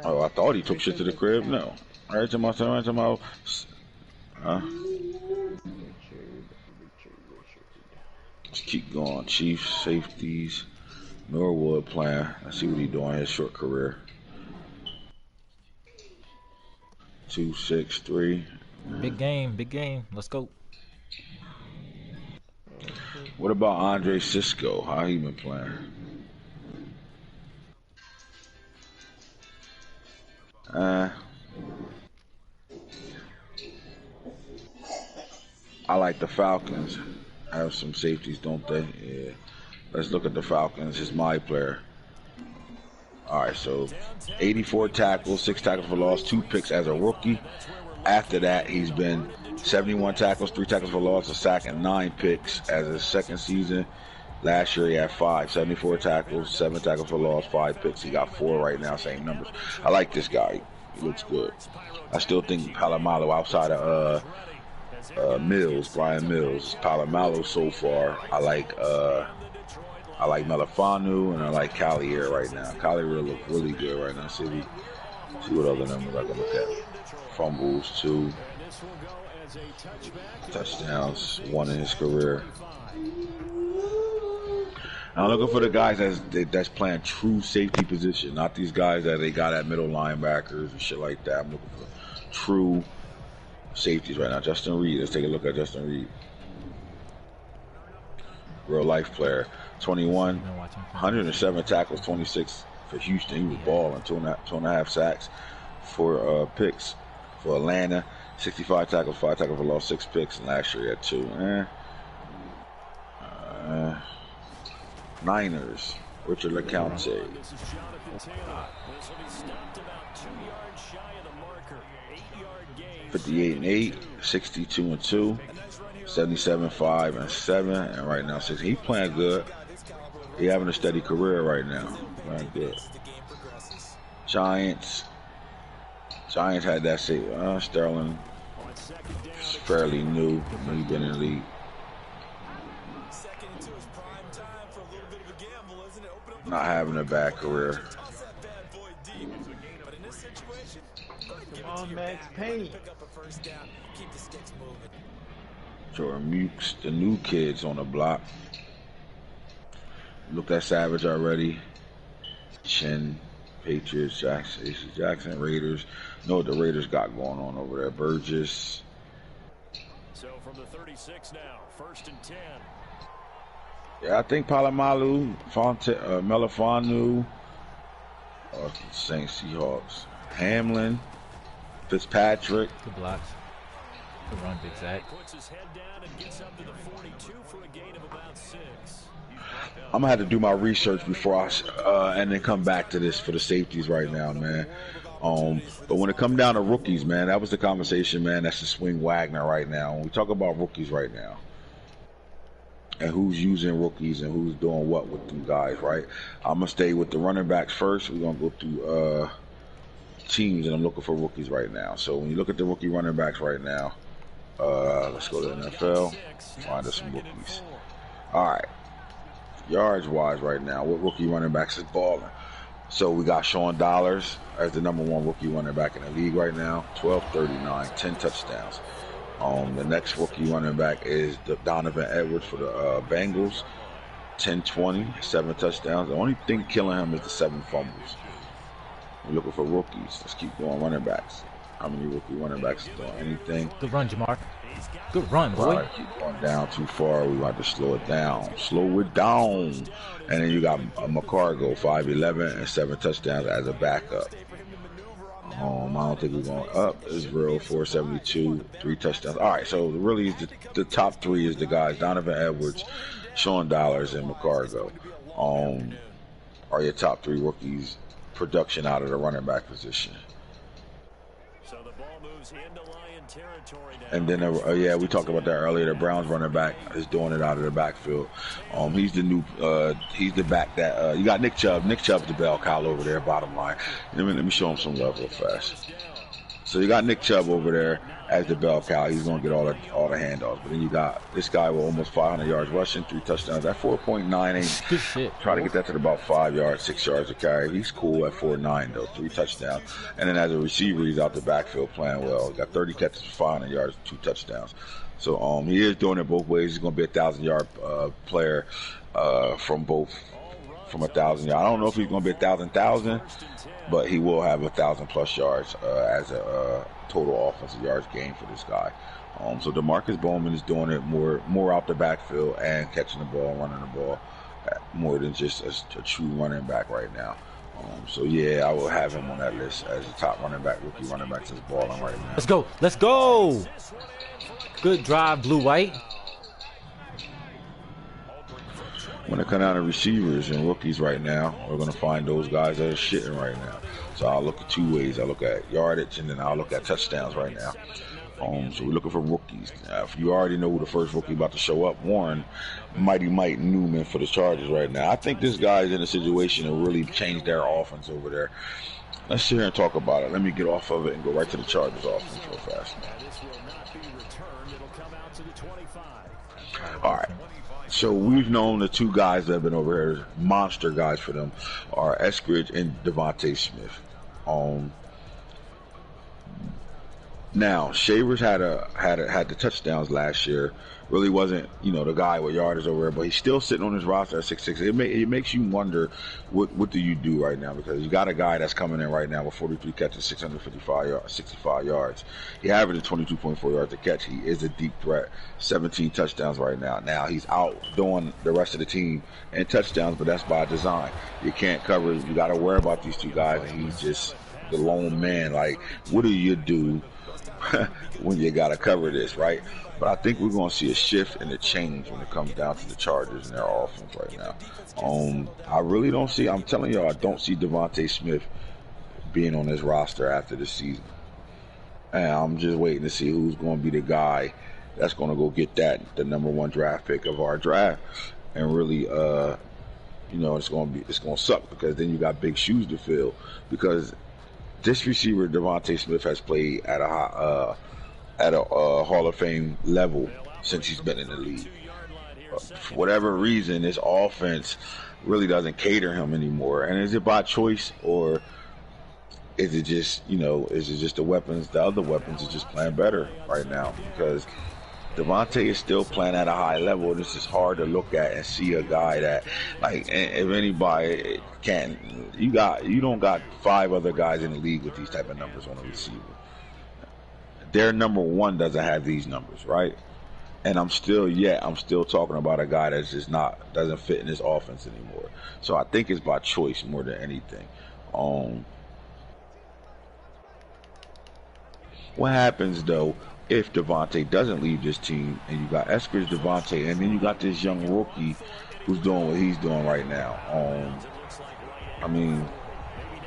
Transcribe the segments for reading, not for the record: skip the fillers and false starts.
Oh, I thought he took shit to the crib. No. Right to my son, right to my. Let's keep going. Chiefs, safeties, Norwood playing. Let's see what he doing in his short career. 2-6-3. Big game, big game. Let's go. What about Andre Cisco? How he been playing? I like the Falcons. Have some safeties, don't they? Yeah. Let's look at the Falcons. He's my player. All right, so 84 tackles, 6 tackles for loss, 2 picks as a rookie. After that, he's been 71 tackles, 3 tackles for loss, a sack, and 9 picks as his second season. Last year he had 5, 74 tackles, 7 tackles for loss, 5 picks. He got 4 right now, same numbers. I like this guy. He looks good. I still think Palomalo outside of Mills, Brian Mills. Palomalo so far. I like Melifanu and I like Collier right now. Collier look really good right now. See what other numbers I can look at. Fumbles 2, touchdowns 1 in his career. I'm looking for the guys that's playing true safety position, not these guys that they got at middle linebackers and shit like that. I'm looking for true safeties right now. Justin Reed. Let's take a look at Justin Reed. Real life player. 21, 107 tackles, 26 for Houston. He was balling. 2.5 sacks, 4 picks for Atlanta. 65 tackles, 5 tackles for loss, 6 picks. And last year he had 2. Niners. Richard LeCounte. 58-8, 62-2, 77-5-7, and right now 6. He playing good. He having a steady career right now. Playing good. Giants had that save. Sterling is fairly new. He's been in the league. Not having a bad career. Come on, Max Payne. Jordan Mukes, the new kids on the block. Looked at Savage already. Chin, Patriots, Jackson, Raiders. Know what the Raiders got going on over there. Burgess. So from the 36 now, 1st and 10. Yeah, I think Palomalo, Melifanu, Saints, Seahawks, Hamlin, Fitzpatrick. Good blocks. Good run, Big Zach. I'm gonna have to do my research before and then come back to this for the safeties right now, man. But when it comes down to rookies, man, that was the conversation, man. That's the swing Wagner right now. When we talk about rookies right now, and who's using rookies and who's doing what with them guys, right? I'm gonna stay with the running backs first. We're gonna go through teams, and I'm looking for rookies right now. So when you look at the rookie running backs right now, let's go to the NFL, find us some rookies. All right, yards wise right now, what rookie running backs is balling? So we got Sean Dollars as the #1 rookie running back in the league right now, 1239, 10 touchdowns. The next rookie running back is Donovan Edwards for the Bengals, 10-20, 7 touchdowns. The only thing killing him is the 7 fumbles. We're looking for rookies. Let's keep going. Running backs. How many rookie running backs doing anything? Good run, Jamar. Good run, boy. Right, keep going down too far. We want to slow it down. Slow it down. And then you got McCargo, 5'11", and 7 touchdowns as a backup. I don't think we're going up. Israel, 472, 3 touchdowns. All right, so really the top 3 is the guys, Donovan Edwards, Sean Dollars, and McCargo. Are your top 3 rookies production out of the running back position. So the ball moves into Lion territory now. And then, yeah, we talked about that earlier. The Browns running back is doing it out of the backfield. He's the new, he's the back that, you got Nick Chubb. Nick Chubb's the bell cow over there, bottom line. Let me show him some love real fast. So you got Nick Chubb over there as the bell cow. He's going to get all the handoffs. But then you got this guy with almost 500 yards rushing, 3 touchdowns. That 4.9 ain't Good shit. try to get that to about 5 yards, 6 yards a carry. He's cool at 4.9 though, 3 touchdowns. And then as a receiver, he's out the backfield playing well. He got 30 catches for 500 yards, 2 touchdowns. So he is doing it both ways. He's going to be a 1,000-yard player from 1,000 yards. I don't know if he's going to be 1,000, but he will have 1,000+ yards as a total offensive yards gain for this guy. So DeMarcus Bowman is doing it more out the backfield and catching the ball, running the ball, more than just a true running back right now. So yeah, I will have him on that list as a top rookie running back that's balling right now. Let's go. Let's go. Good drive, blue-white. When it comes down to receivers and rookies right now, we're going to find those guys that are shitting right now. So I'll look at 2 ways. I'll look at yardage and then I'll look at touchdowns right now. So we're looking for rookies. If you already know who the first rookie about to show up, Warren, Mighty Mike Newman for the Chargers right now. I think this guy's in a situation to really change their offense over there. Let's sit here and talk about it. Let me get off of it and go right to the Chargers offense real fast. All right. So we've known the 2 guys that have been over here, monster guys for them, are Eskridge and Devontae Smith. Now Shavers had the touchdowns last year. Really wasn't the guy with yardage over there, but he's still sitting on his roster at 6'6". It makes you wonder what do you do right now, because you got a guy that's coming in right now with 43 catches, 65 yards. He averaged 22.4 yards a catch. He is a deep threat. 17 touchdowns right now. Now he's outdoing the rest of the team in touchdowns, but that's by design. You can't cover. You got to worry about these 2 guys, and he's just the lone man. Like, what do you do when you got to cover this, right? But I think we're going to see a shift and a change when it comes down to the Chargers and their offense right now. I really don't see, I'm telling y'all, I don't see Devontae Smith being on this roster after the season. And I'm just waiting to see who's going to be the guy that's going to go get the number 1 draft pick of our draft. And really, it's going to suck, because then you got big shoes to fill, because this receiver, Devontae Smith, has played at a Hall of Fame level since he's been in the league. For whatever reason, this offense really doesn't cater him anymore. And is it by choice, or is it just the weapons? The other weapons are just playing better right now, because Devontae is still playing at a high level. This is hard to look at and see a guy that, like, if anybody can, you don't got 5 other guys in the league with these type of numbers on a receiver. Their number 1 doesn't have these numbers, right? And I'm still talking about a guy that's just doesn't fit in this offense anymore. So I think it's by choice more than anything. What happens though if Devontae doesn't leave this team, and you got Eskridge, Devontae, and then you got this young rookie who's doing what he's doing right now? I mean,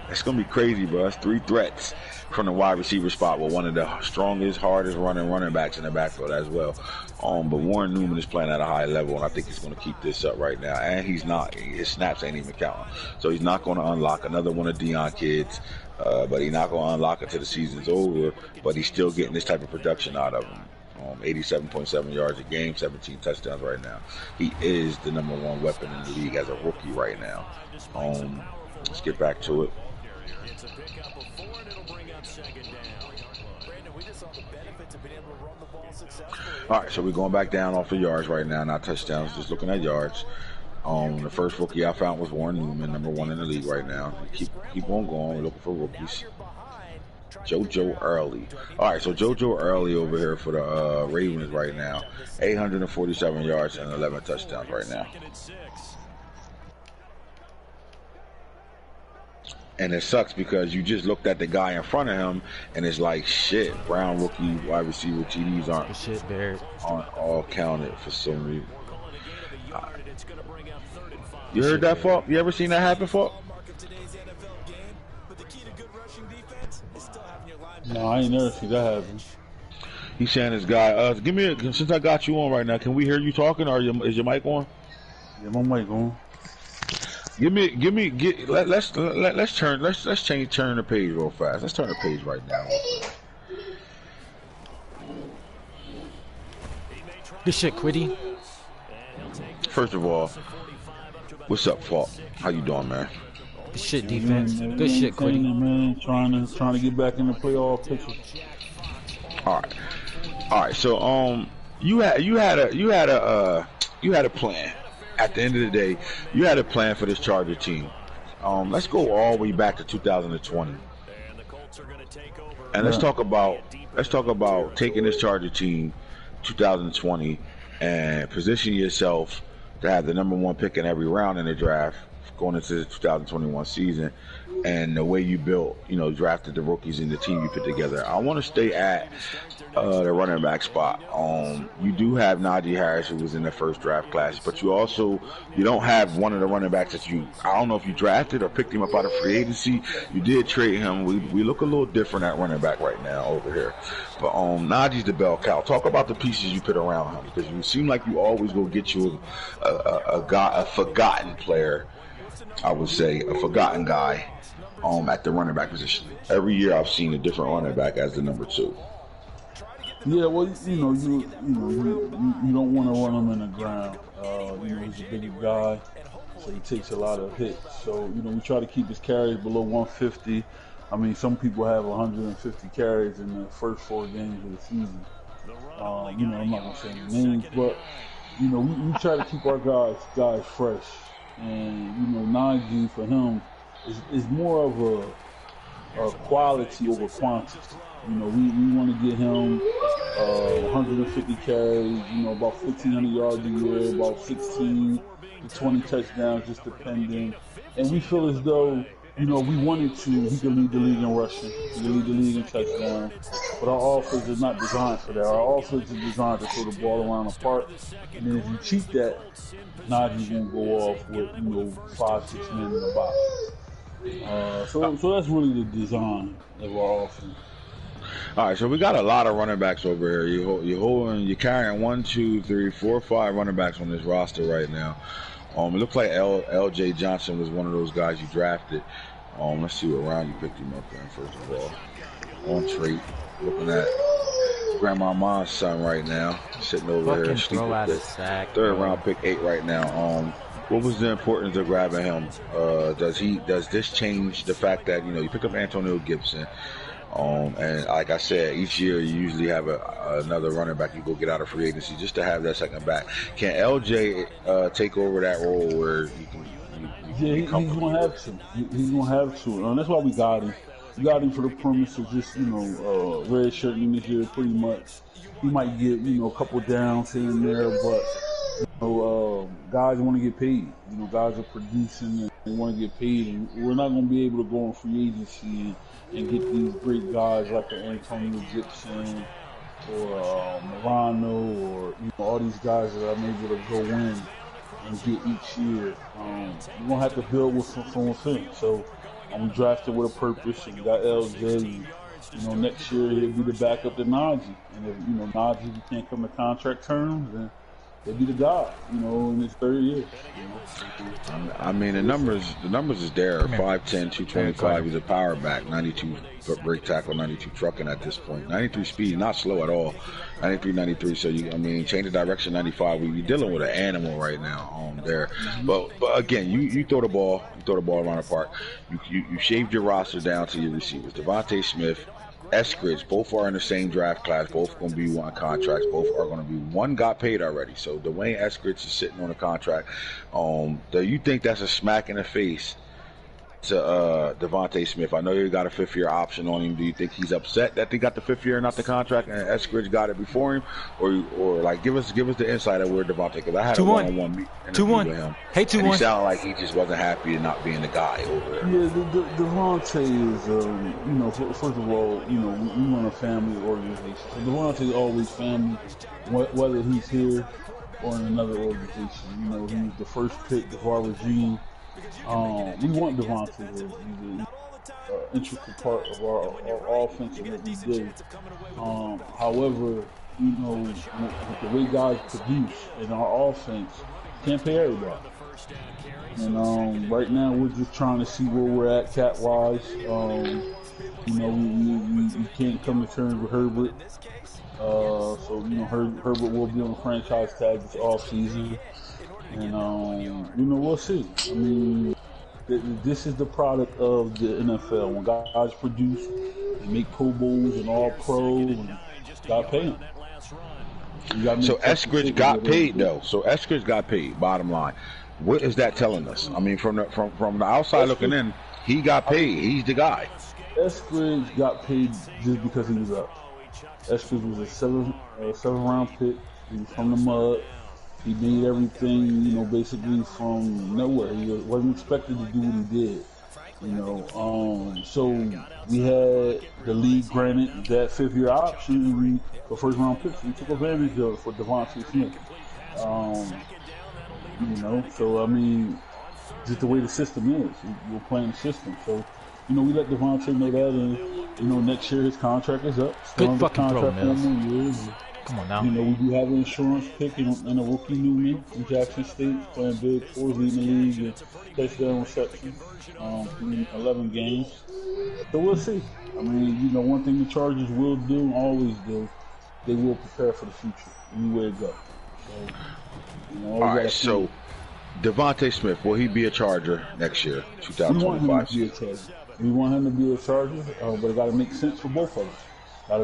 it's gonna be crazy, bro. That's 3 threats from the wide receiver spot with one of the strongest, hardest running backs in the backfield as well. But Warren Newman is playing at a high level, and I think he's going to keep this up right now. And his snaps ain't even counting. So he's not going to unlock another one of Deion kids, but he's not going to unlock it till the season's over. But he's still getting this type of production out of him. 87.7 yards a game, 17 touchdowns right now. He is the number 1 weapon in the league as a rookie right now. Let's get back to it. It's a pickup of 4, and it'll bring up 2nd down. Brandon, we just saw the benefits of being able to run the ball successfully. All right, so we're going back down off of yards right now, not touchdowns, just looking at yards. The first rookie I found was Warren Newman, number 1 in the league right now. Keep on going. We're looking for rookies. JoJo Early. All right, so JoJo Early over here for the Ravens right now. 847 yards and 11 touchdowns right now. And it sucks because you just looked at the guy in front of him, and it's like, shit, Brown rookie wide receiver TDs aren't all counted for some reason. You heard that, Falk? You ever seen that happen, Falk? No, I ain't never seen that happen. He's saying this guy, since I got you on right now, can we hear you talking, or is your mic on? Yeah, my mic on. Let's turn the page real fast. Let's turn the page right now. Good shit, Quiddy. First of all, what's up, Falk? How you doing, man? Good shit, defense. Good shit, Quiddy. Man, trying to get back in the playoff picture. All right. So you had a plan. At the end of the day, you had a plan for this Charger team. Let's go all the way back to 2020, and let's talk about taking this Charger team, 2020, and position yourself to have the #1 pick in every round in the draft going into the 2021 season, and the way you built, drafted the rookies and the team you put together. I want to stay at the running back spot. You do have Najee Harris, who was in the first draft class, but you don't have one of the running backs that I don't know if you drafted or picked him up out of free agency. You did trade him. We look a little different at running back right now over here. But Najee's the bell cow. Talk about the pieces you put around him, because you seem like you always go get you a forgotten player. I would say a forgotten guy at the running back position. Every year I've seen a different running back as the #2. Yeah, well, you don't want to run him in the ground. He's a bigger guy, so he takes a lot of hits. So, we try to keep his carries below 150. I mean, some people have 150 carries in the first 4 games of the season. I'm not going to say any names, but, we try to keep our guys fresh. And, Najee for him is more of a quality over quantity. We want to get him 150 carries, about 1,500 yards a year, about 16 to 20 touchdowns, just depending. And we feel as though, we wanted to, he could lead the league in rushing, he could lead the league in touchdowns. But our offense is not designed for that. Our offense is designed to throw the ball around the park. And then if you cheat that, Najee's going to go off with, 5-6 men in the box. So that's really the design of our offense. All right, so we got a lot of running backs over here. You're carrying 1, 2, 3, 4, 5 running backs on this roster right now. It looks like L.J. Johnson was one of those guys you drafted. Let's see what round you picked him up in, first of all. On trait, looking at Grandma Ma's son right now, sitting over here. Throw out a sack. 3rd round pick 8 right now. What was the importance of grabbing him? Does this change the fact that, you pick up Antonio Gibson? And like I said, each year you usually have another running back you go get out of free agency just to have that second back. Can LJ take over that role where you can? He's gonna have to. He's gonna have to. That's why we got him. We got him for the premise of just red shirting this year pretty much. He might get a couple downs here and there, but guys want to get paid. Guys are producing and they want to get paid, and we're not going to be able to go on free agency and get these great guys like Antonio Gibson or Morano or all these guys that I'm able to go in and get each year. We're going to have to build with from within. So we drafted with a purpose and got LJ. Next year he'll be the backup to Najee. And if Najee can't come to contract terms, then he'll be the guy, in his 3rd year. I mean, the numbers is there. 5'10", 225. He's a power back. 92 break tackle, 92 trucking at this point. 93 speed, not slow at all. 93, 93. So change the direction. 95. We're dealing with an animal right now there. But again, you throw the ball. You throw the ball around the park. You shaved your roster down to your receivers. Devontae Smith, Eskridge, both are in the same draft class. Both going to be on contracts. Both are going to be, one got paid already. So Dwayne Eskridge is sitting on a contract. Do you think that's a smack in the face to Devontae Smith? I know you got a 5th-year option on him. Do you think he's upset that they got the 5th year and not the contract, and Eskridge got it before him, or like give us the insight of where Devontae? Because I had a one-on-one interview with him. Hey, 2-1. He sounded like he just wasn't happy to not being the guy over there. Yeah, Devontae is, first of all, we run a family organization. So Devontae is always family, whether he's here or in another organization. He was the first pick of our regime. We want Devontae here. He's an intricate part of our offense and what we do. However, with the way guys produce in our offense, can't pay everybody. And right now we're just trying to see where we're at cap-wise. We can't come to terms with Herbert. So Herbert will be on the franchise tag this offseason, and we'll see. I mean, this is the product of the NFL. When guys produce, they make Pro Bowls and All Pro, and got paid. So Eskridge got paid though. So Eskridge got paid. Bottom line, what is that telling us? I mean, from the outside looking in, he got paid. He's the guy. Eskridge got paid just because he was up. Eskridge was a seven round pick. He was from the mud. He made everything, basically from nowhere. He wasn't expected to do what he did. So we had the league granted that 5th-year option for first-round picks. We took advantage of it for Devontae Smith. So I mean, just the way the system is, we're playing the system. So, we let Devontae know that, and next year his contract is up. Good fucking throw, Mills. Come on now. We do have an insurance pick and a rookie Newman from Jackson State, playing big, 4th leading the league, and touchdown reception in 11 games. So we'll see. I mean, one thing the Chargers will do and always do, they will prepare for the future, anywhere it goes. So, all right, so Devontae Smith, will he be a Charger next year, 2025? We want him to be a Charger, but it got to make sense for both of us. Got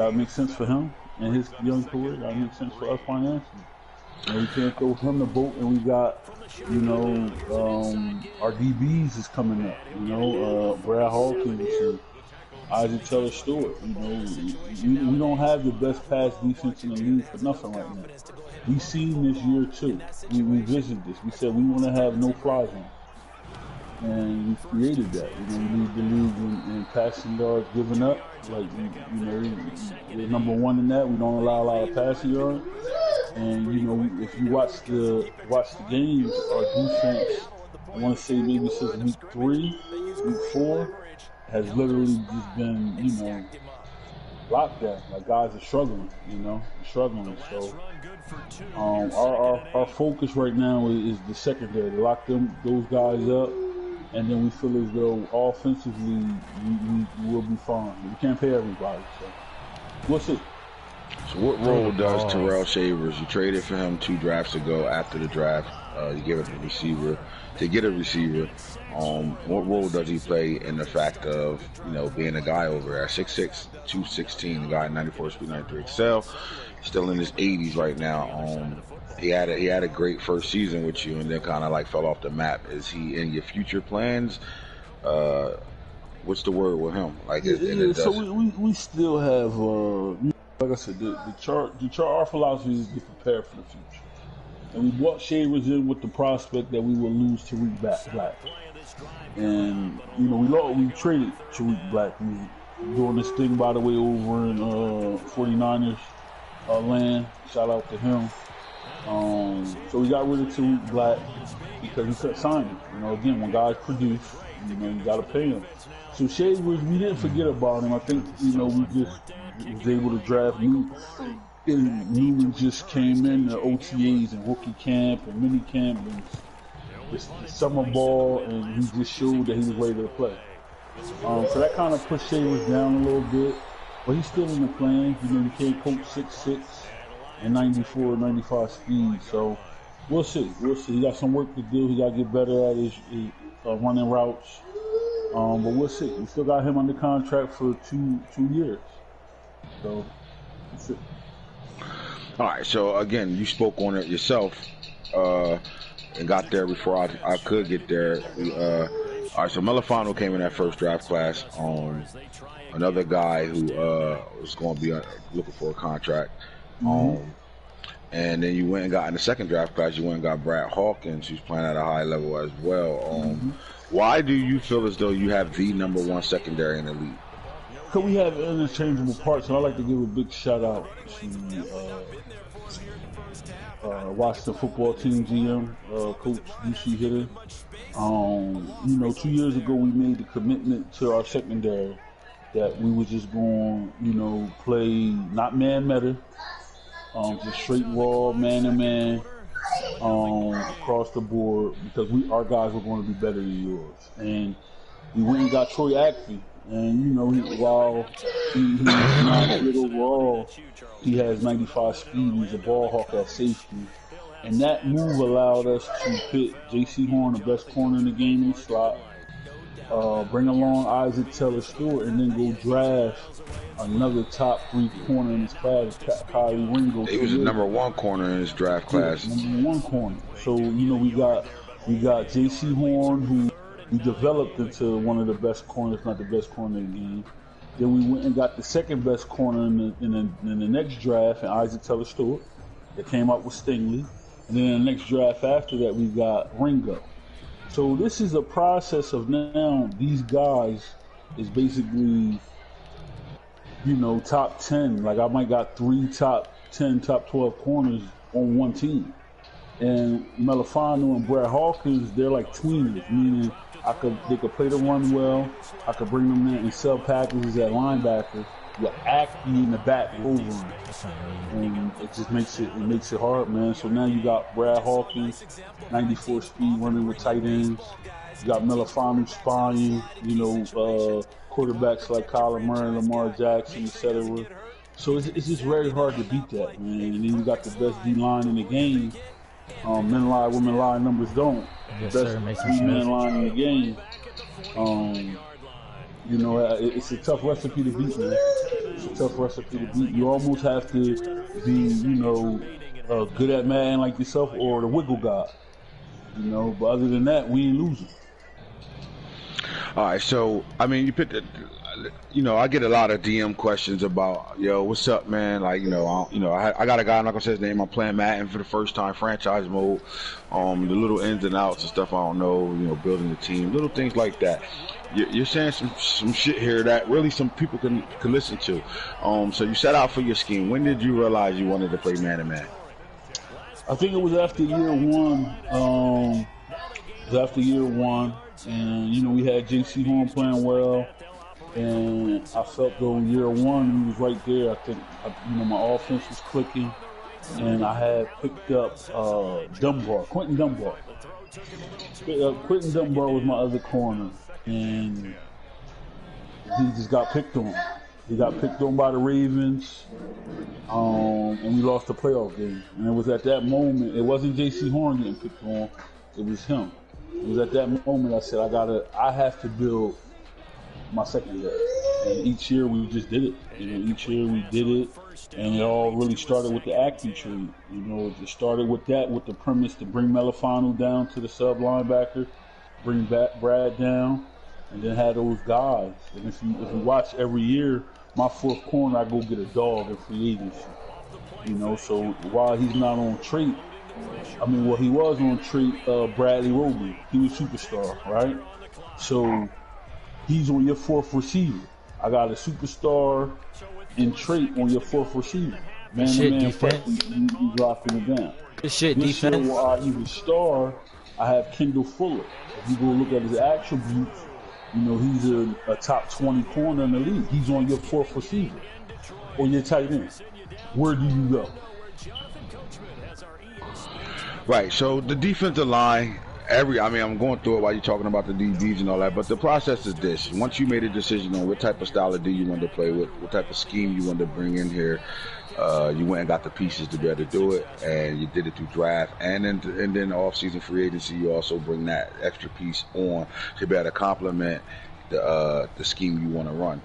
to make sense for him and his young career. Got to make sense for us financially. We can't throw him the boat, and we got, our DBs is coming up. Brad Hawkins and Isaac Taylor Stewart. We don't have the best pass defense in the league for nothing right now. We seen this year too. We visited this. We said we want to have no fly zone, and we created that. We lead the league in passing yards given up. Like we're number 1 in that. We don't allow a lot of passing yards. And if you watch the games, our defense, I want to say maybe since week 3, week 4, has literally just been lockdown. Like guys are struggling, So our focus right now is the secondary. To lock those guys up, and then we feel as though offensively we will be fine. We can't pay everybody, so we'll see. So what role does Terrell Shavers? You traded for him 2 drafts ago. After the draft, you gave up a receiver to get a receiver. What role does he play in the fact of being a guy over at 6'6", 216, a guy 94 speed, 93 excel, still in his 80s right now. He had a great first season with you, and then kind of fell off the map. Is he in your future plans? What's the word with him? So we still have. Like I said, our philosophy is to prepare for the future. And we brought Shavers in with the prospect that we will lose Tariq Black. And, we traded Tariq Black. We were doing this thing, by the way, over in 49ers land. Shout out to him. So we got rid of Tariq Black because we couldn't sign him. Again, when guys produce, you got to pay them. So Shavers, we didn't forget about him. I think, we just was able to draft Newman. Newman just came in the OTAs and rookie camp and mini camp and the summer ball, and he just showed that he was ready to play. So that kind of pushed Shavers down a little bit, but he's still in the plan. He can't coach 6'6" and 94, 95 speed. So we'll see. He got some work to do. He got to get better at his running routes. But we'll see. We still got him under contract for two years. So that's it. All right. So again, you spoke on it yourself and got there before I could get there. All right. So Melifano came in that first draft class. Another guy who was going to be looking for a contract. And then you went and got in the second draft class. You went and got Brad Hawkins, who's playing at a high level as well. Why do you feel as though you have the number 1 secondary in the league? Because we have interchangeable parts, and I'd like to give a big shout out to Washington football team GM, Coach DC Hitter. 2 years ago we made the commitment to our secondary that we were just going, play not man meta, just straight raw man to man across the board, because our guys were going to be better than yours. And we went and got Troy Ackley And you know, while he's not good overall, he has 95 speed. He's a ball hawk at safety. And that move allowed us to pit J.C. Horn, the best corner in the game, in the slot, bring along Isaac Taylor Stewart, and then go draft another top 3 corner in his class, Kyrie Ringo. He was the number 1 corner in his draft class. Number 1 corner. So, you know, we got J.C. Horn, who we developed into one of the best corners, if not the best corner in the game. Then we went and got the second best corner in the next draft, and Isaac Taylor Stewart, that came up with Stingley. And then in the next draft after that, we got Ringo. So this is a process of now these guys is basically, you know, top 10. Like I might got 3 top 10, top 12 corners on one team. And Melifano and Brad Hawkins, they're like tweeners, meaning they could play the run well. I could bring them in and sell packages at linebacker. You act in the back over them. And it just makes it hard, man. So now you got Brad Hawkins, 94 speed, running with tight ends. You got Melifano spying, you know, quarterbacks like Kyler Murray, Lamar Jackson, etc. So it's just very hard to beat that, man. And then you got the best D-line in the game. Men lie, women lie, numbers don't. Yes, The sir. best man line in the game. You know, it's a tough recipe to beat, man. It's a tough recipe to beat. You almost have to be, you know, good at Madden like yourself or the wiggle guy. You know, but other than that, we ain't losing. All right, so I mean, you picked. You know, I get a lot of DM questions about, yo, what's up, man? Like, I got a guy, I'm not gonna say his name. I'm playing Madden for the first time, franchise mode. The little ins and outs and stuff I don't know. You know, building the team, little things like that. You're saying some shit here that really some people can listen to. So you set out for your scheme. When did you realize you wanted to play man-to-man? I think it was after year one. It was after year one, and you know, we had J.C. Horn playing well. And I felt though year one, he was right there. I think, you know, my offense was clicking, and I had picked up Quentin Dunbar. Quentin Dunbar was my other corner, and he just got picked on. He got picked on by the Ravens, and we lost the playoff game. And it was at that moment, it wasn't J.C. Horn getting picked on, it was him. It was at that moment I said, I have to build my secondary. And each year we just did it. You know, each year we did it, and it all really started with the acting tree. You know, it started with that, with the premise to bring Melifano down to the sub linebacker, bring back Brad down, and then have those guys. And if you watch every year, my fourth corner, I go get a dog in free agency. You know, so while he's not on trait, he was on trait, Bradley Roby. He was superstar, right? So he's on your fourth receiver. I got a superstar in trait on your fourth receiver. Man-to-man press, you dropping it down. This shit this defense. Year, while I even star, I have Kendall Fuller. If you go look at his attributes, you know, he's a top 20 corner in the league. He's on your fourth receiver or your tight end. Where do you go? Right, so the defensive line, I'm going through it while you're talking about the DBs and all that, but the process is this. Once you made a decision on what type of style of D you wanted to play with, what type of scheme you wanted to bring in here, you went and got the pieces to be able to do it, and you did it through draft, and then off-season free agency, you also bring that extra piece on to be able to complement the scheme you want to run.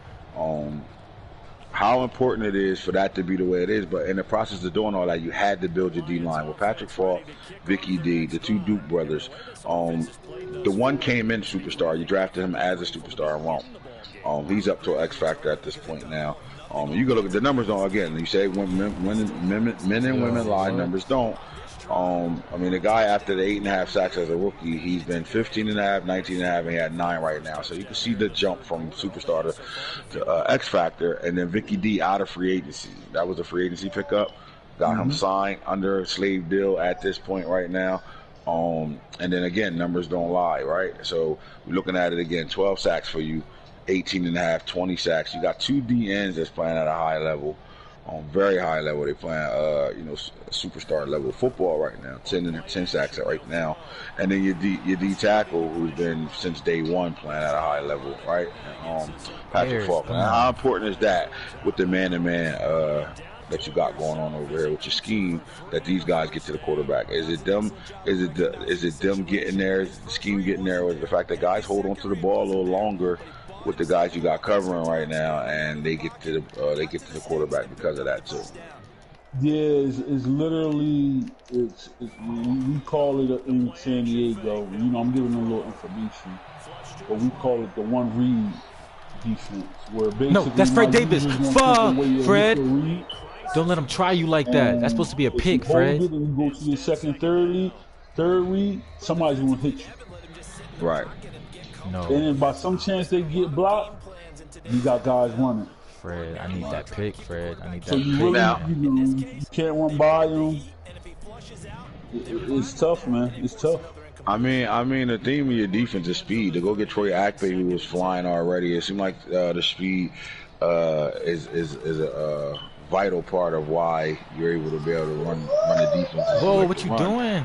How important it is for that to be the way it is, but in the process of doing all that, you had to build your D-line. With Patrick Falk, Vicky D, the two Duke brothers, the one came in superstar. You drafted him as a superstar and won't. He's up to an X factor at this point now. You go look at the numbers on again. You say when men and women lie, numbers don't. The guy after the 8.5 sacks as a rookie, he's been 15.5, 19.5, and he had 9 right now. So you can see the jump from superstar to X Factor, and then Vicky D out of free agency. That was a free agency pickup. Got him signed under a slave deal at this point right now. And then again, numbers don't lie, right? So we're looking at it again, 12 sacks for you, 18.5, 20 sacks. You got 2 DNs that's playing at a high level. on very high level. They playing, superstar level football right now. 10 sacks right now, and then your D tackle, who's been since day one playing at a high level, right? Patrick Faulkner. How important is that with the man-to-man that you got going on over here with your scheme, that these guys get to the quarterback? Is it them? Is it them getting there? Is the scheme getting there? Or the fact that guys hold on to the ball a little longer with the guys you got covering right now, and they get to the quarterback because of that too? Yeah, it's literally we call it in San Diego. I'm giving them a little information, but we call it the one read defense, where basically no, that's Fred Davis. Fuck, Fred. Don't let him try you like that. That's supposed to be a pick, Fred. If you go to your second, third read, somebody's gonna hit you. Right. No. And then by some chance they get blocked, you got guys running. Fred, I need that pick, Fred. I need that pick. You really, you can't run by them. It's tough, man. It's tough. I mean, the theme of your defense is speed. To go get Troy Akpe, who was flying already, it seemed like the speed is a vital part of why you're able to be able to run the defense. Whoa, what you doing?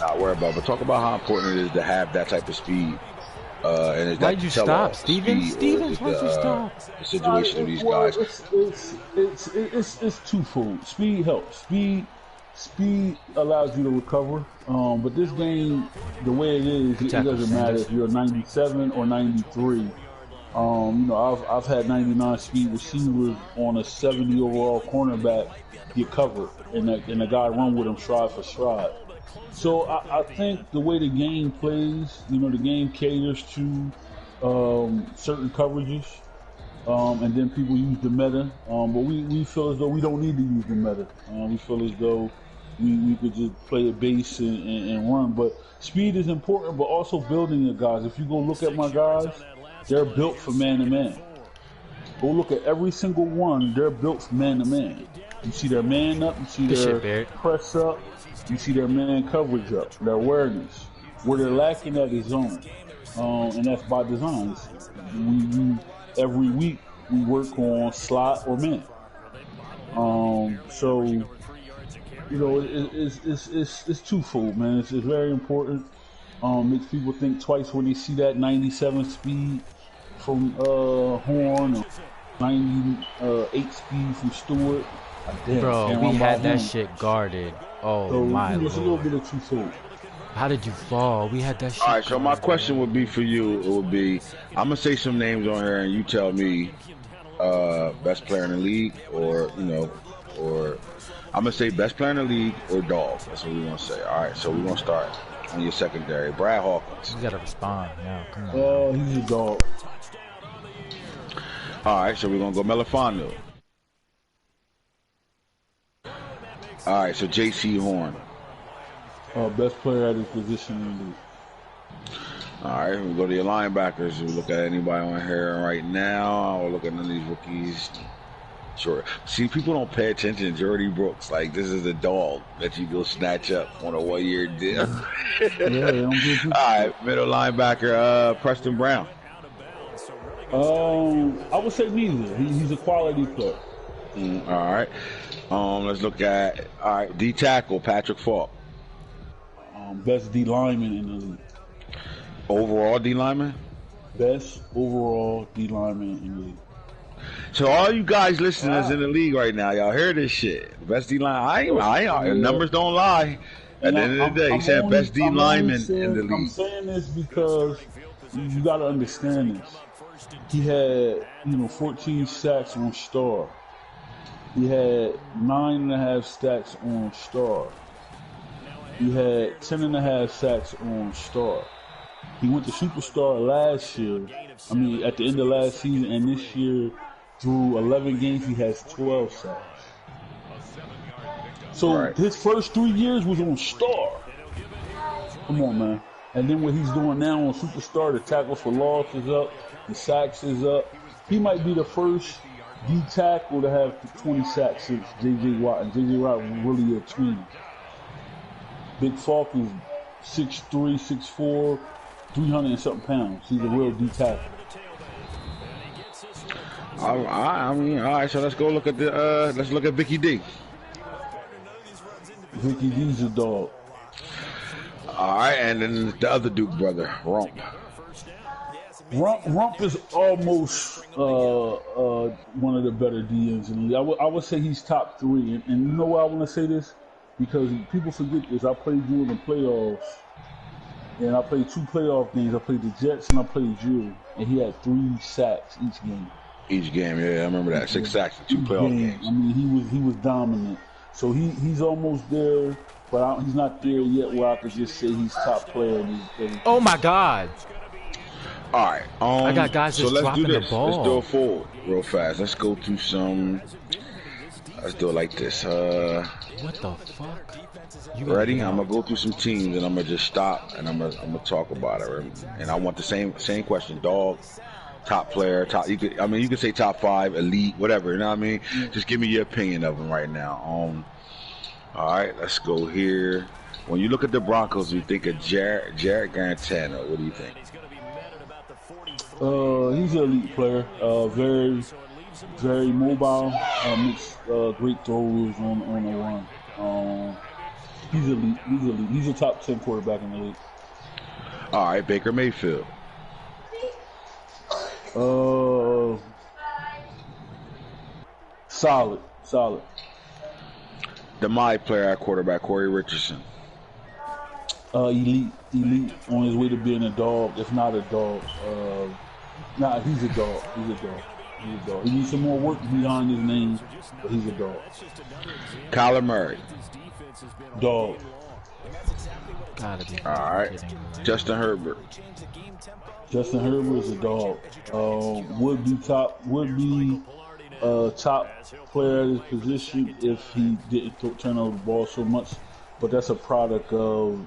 Not worry about it, but talk about how important it is to have that type of speed. And why'd you stop, Steven? Steven, why'd you stop? The situation of these guys. It's twofold. Speed helps. Speed allows you to recover. But this game, the way it is, it doesn't matter if you're 97 or 93. I've had 99 speed receivers on a 70 overall cornerback get covered, and the guy run with him stride for stride. So I think the way the game plays, the game caters to certain coverages, and then people use the meta. But we feel as though we don't need to use the meta. We feel as though we could just play a base and run. But speed is important, but also building your guys. If you go look at my guys, they're built for man-to-man. Go look at every single one. They're built for man-to-man. You see their man up. You see their press up. You see their man coverage up. Their awareness. Where they're lacking at is zone. And that's by design. Every week, we work on slot or man. So, it's twofold, man. It's very important. Makes people think twice when they see that 97 speed from Horn or 98 speed from Stewart. Bro, we had that shit guarded. Oh, so my Lord. It's a little bit of twofold. How did you fall? We had that shit. All right, so my question would be for you, it would be, I'm going to say some names on here and you tell me best player in the league or I'm going to say best player in the league or dog. That's what we want to say. All right, so we're going to start on your secondary. Brad Hawkins. You got to respond now. Come on. Oh, he's a dog. All right, so we're going to go Melifonwu. All right, so J.C. Horn. Best player at his position in the league. All right, we go to your linebackers. We look at anybody on here right now. I'll look at none of these rookies. Sure. See, people don't pay attention to Jordy Brooks. Like, this is a dog that you go snatch up on a one-year deal. Yeah, all right, middle linebacker, Preston Brown. I would say neither. He's a quality player. All right. Let's look at D tackle Patrick Falk. Best D lineman in the league. Overall D lineman. Best overall D lineman in the league. So all you guys listening is in the league right now. Y'all hear this shit? Best D line. I numbers don't lie. At the end of the day, he said best D lineman in the league. I'm saying this because you got to understand this. He had 14 sacks on Star. He had 9.5 sacks on Star. He had 10.5 sacks on Star. He went to Superstar last year. At the end of last season, and this year, through 11 games, he has 12 sacks. So his first 3 years was on Star. Come on, man. And then what he's doing now on Superstar, the tackles for loss is up, the sacks is up. He might be the first D tackle to have 20 sacks since J.J. Watt. And J.J. Watt was really a tween. Big Falk is 6'3", 6'4", 300 and something pounds. He's a real D tackle. I mean, all right. So let's go look at the. Let's look at Vicky D. Vicky D's a dog. All right, and then the other Duke brother, Rump. Rump is almost one of the better DNs in the league. I would say he's top 3. And you know why I want to say this? Because people forget this. I played you in the playoffs. And I played 2 playoff games. I played the Jets and I played you. And he had 3 sacks each game. Each game, yeah, I remember that. 6 sacks in 2 playoff games. I mean, he was dominant. So he's almost there, but he's not there yet where I could just say he's top player. Oh my God! All right, I got guys just dropping the ball. Let's do it forward real fast. Let's go through some. Let's do it like this. What the fuck? You ready? I'm gonna go through some teams and I'm gonna just stop and I'm gonna talk about it. Right? And I want the same question. Dog, top player, top. You could say top 5, elite, whatever. You know what I mean? Just give me your opinion of them right now. All right, let's go here. When you look at the Broncos, you think of Jarrett Garantano. What do you think? He's an elite player. Very, very mobile. Makes great throws on the run. He's elite. He's a top 10 quarterback in the league. All right, Baker Mayfield. Solid. The my player at quarterback, Corey Richardson. Elite on his way to being a dog, if not a dog. He's a dog. He needs some more work behind his name, but he's a dog. Kyler Murray. Dog. Gotta be. All right. Justin Herbert. Justin Herbert is a dog. Would be top player at his position if he didn't turn over the ball so much. But that's a product of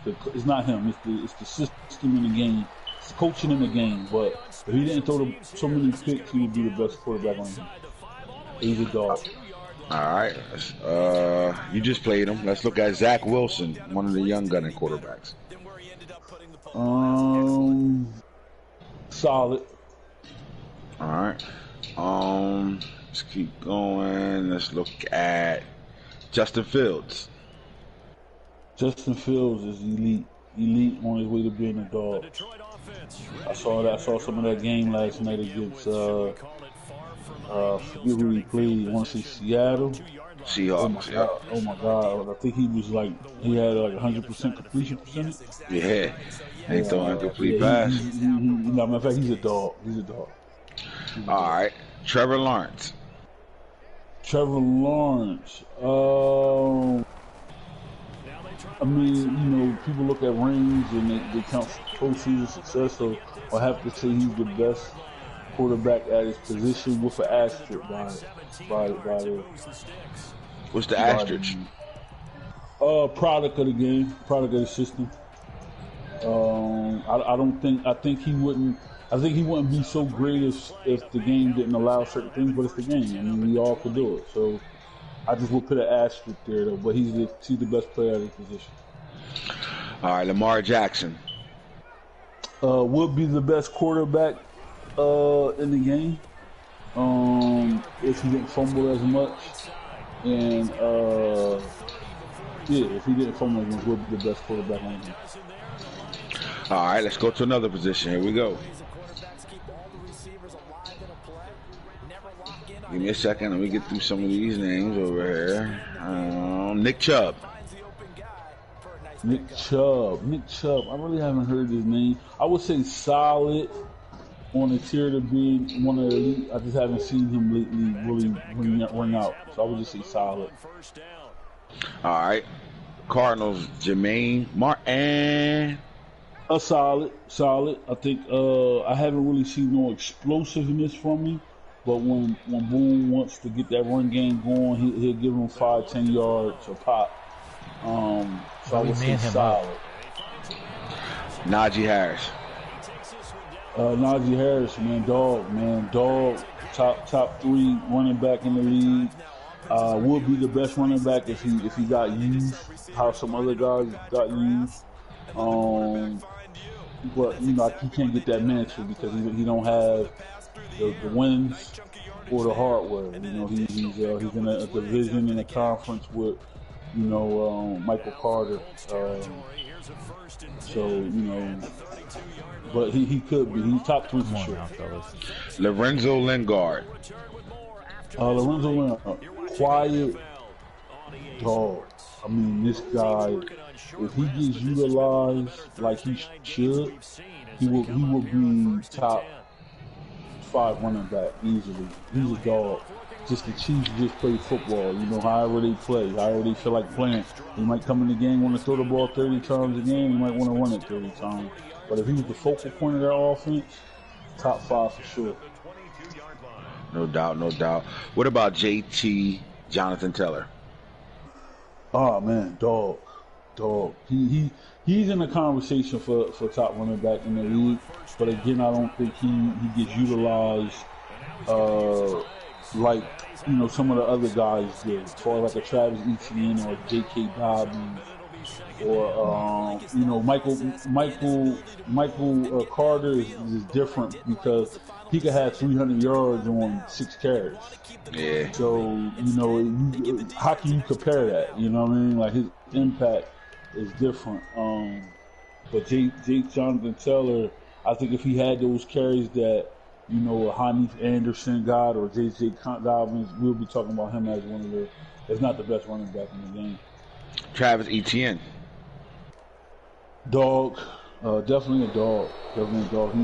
it's not him. It's the system in the game. It's the coaching in the game. But if he didn't throw so many picks, he would be the best quarterback on him. He's a dog. All right. You just played him. Let's look at Zach Wilson, one of the young gunning quarterbacks. Solid. All right. Let's keep going. Let's look at Justin Fields. Justin Fields is elite on his way to being a dog. I saw some of that game last night against forget who he played. I want to say Seattle. Seahawks. Oh my God! I think he had like 100% completion percentage. Yeah, they throwing complete pass. Matter of fact, he's a dog. All right, Trevor Lawrence. I mean, people look at rings and they count postseason success. So I have to say he's the best quarterback at his position with an asterisk by What's the asterisk? Product of the game, product of the system. I think he wouldn't be so great if the game didn't allow certain things, but it's the game. I mean, we all could do it. So I just will put an asterisk there, though. But he's the best player at his position. All right, Lamar Jackson. Would be the best quarterback in the game if he didn't fumble as much. And if he didn't fumble as much, would be the best quarterback on the game. All right, let's go to another position. Here we go. Give me a second. Let me get through some of these names over here. Nick Chubb. Nick Chubb. I really haven't heard his name. I would say solid on the tier to be one of the elite. I just haven't seen him lately really ring out. So I would just say solid. All right. Cardinals, Jermaine Martin. Solid. I think I haven't really seen no explosiveness from him. But when Boone wants to get that run game going, he'll give him 5-10 yards a pop. So I would say solid. Najee Harris. Najee Harris, dog. Top 3 running back in the league. Would be the best running back if he got used how some other guys got used. But he can't get that mantle because he don't have the wins or the hard way. You know, he's in a division in a conference with, you know, Michael Carter. So, you know, but he could be. He's top 3 for sure. Lorenzo Lingard. Lorenzo Lingard, quiet dog. I mean, this guy, if he gets utilized like he should, he will be top 5 running back easily. He's a dog. Just the Chiefs just play football. You know, however they play, however they feel like playing. He might come in the game, want to throw the ball 30 times a game. He might want to run it 30 times. But if he was the focal point of their offense, top 5 for sure. No doubt, no doubt. What about JT, Jonathan Taylor? Oh man, dog. He's in the conversation for top running back in the league, but again, I don't think he gets utilized like, you know, some of the other guys did, as far as like a Travis Etienne or J.K. Dobbins or you know, Michael Carter is different because he could have 300 yards on 6 carries. Yeah. So, you know, how can you compare that? You know what I mean? Like, his impact is different. But Jonathan Taylor, I think if he had those carries that, you know, Hanif Anderson got or J.J. Dobbins, we'll be talking about him as one of the, if not the best running back in the game. Travis Etienne. Dog. Definitely a dog. Definitely a dog.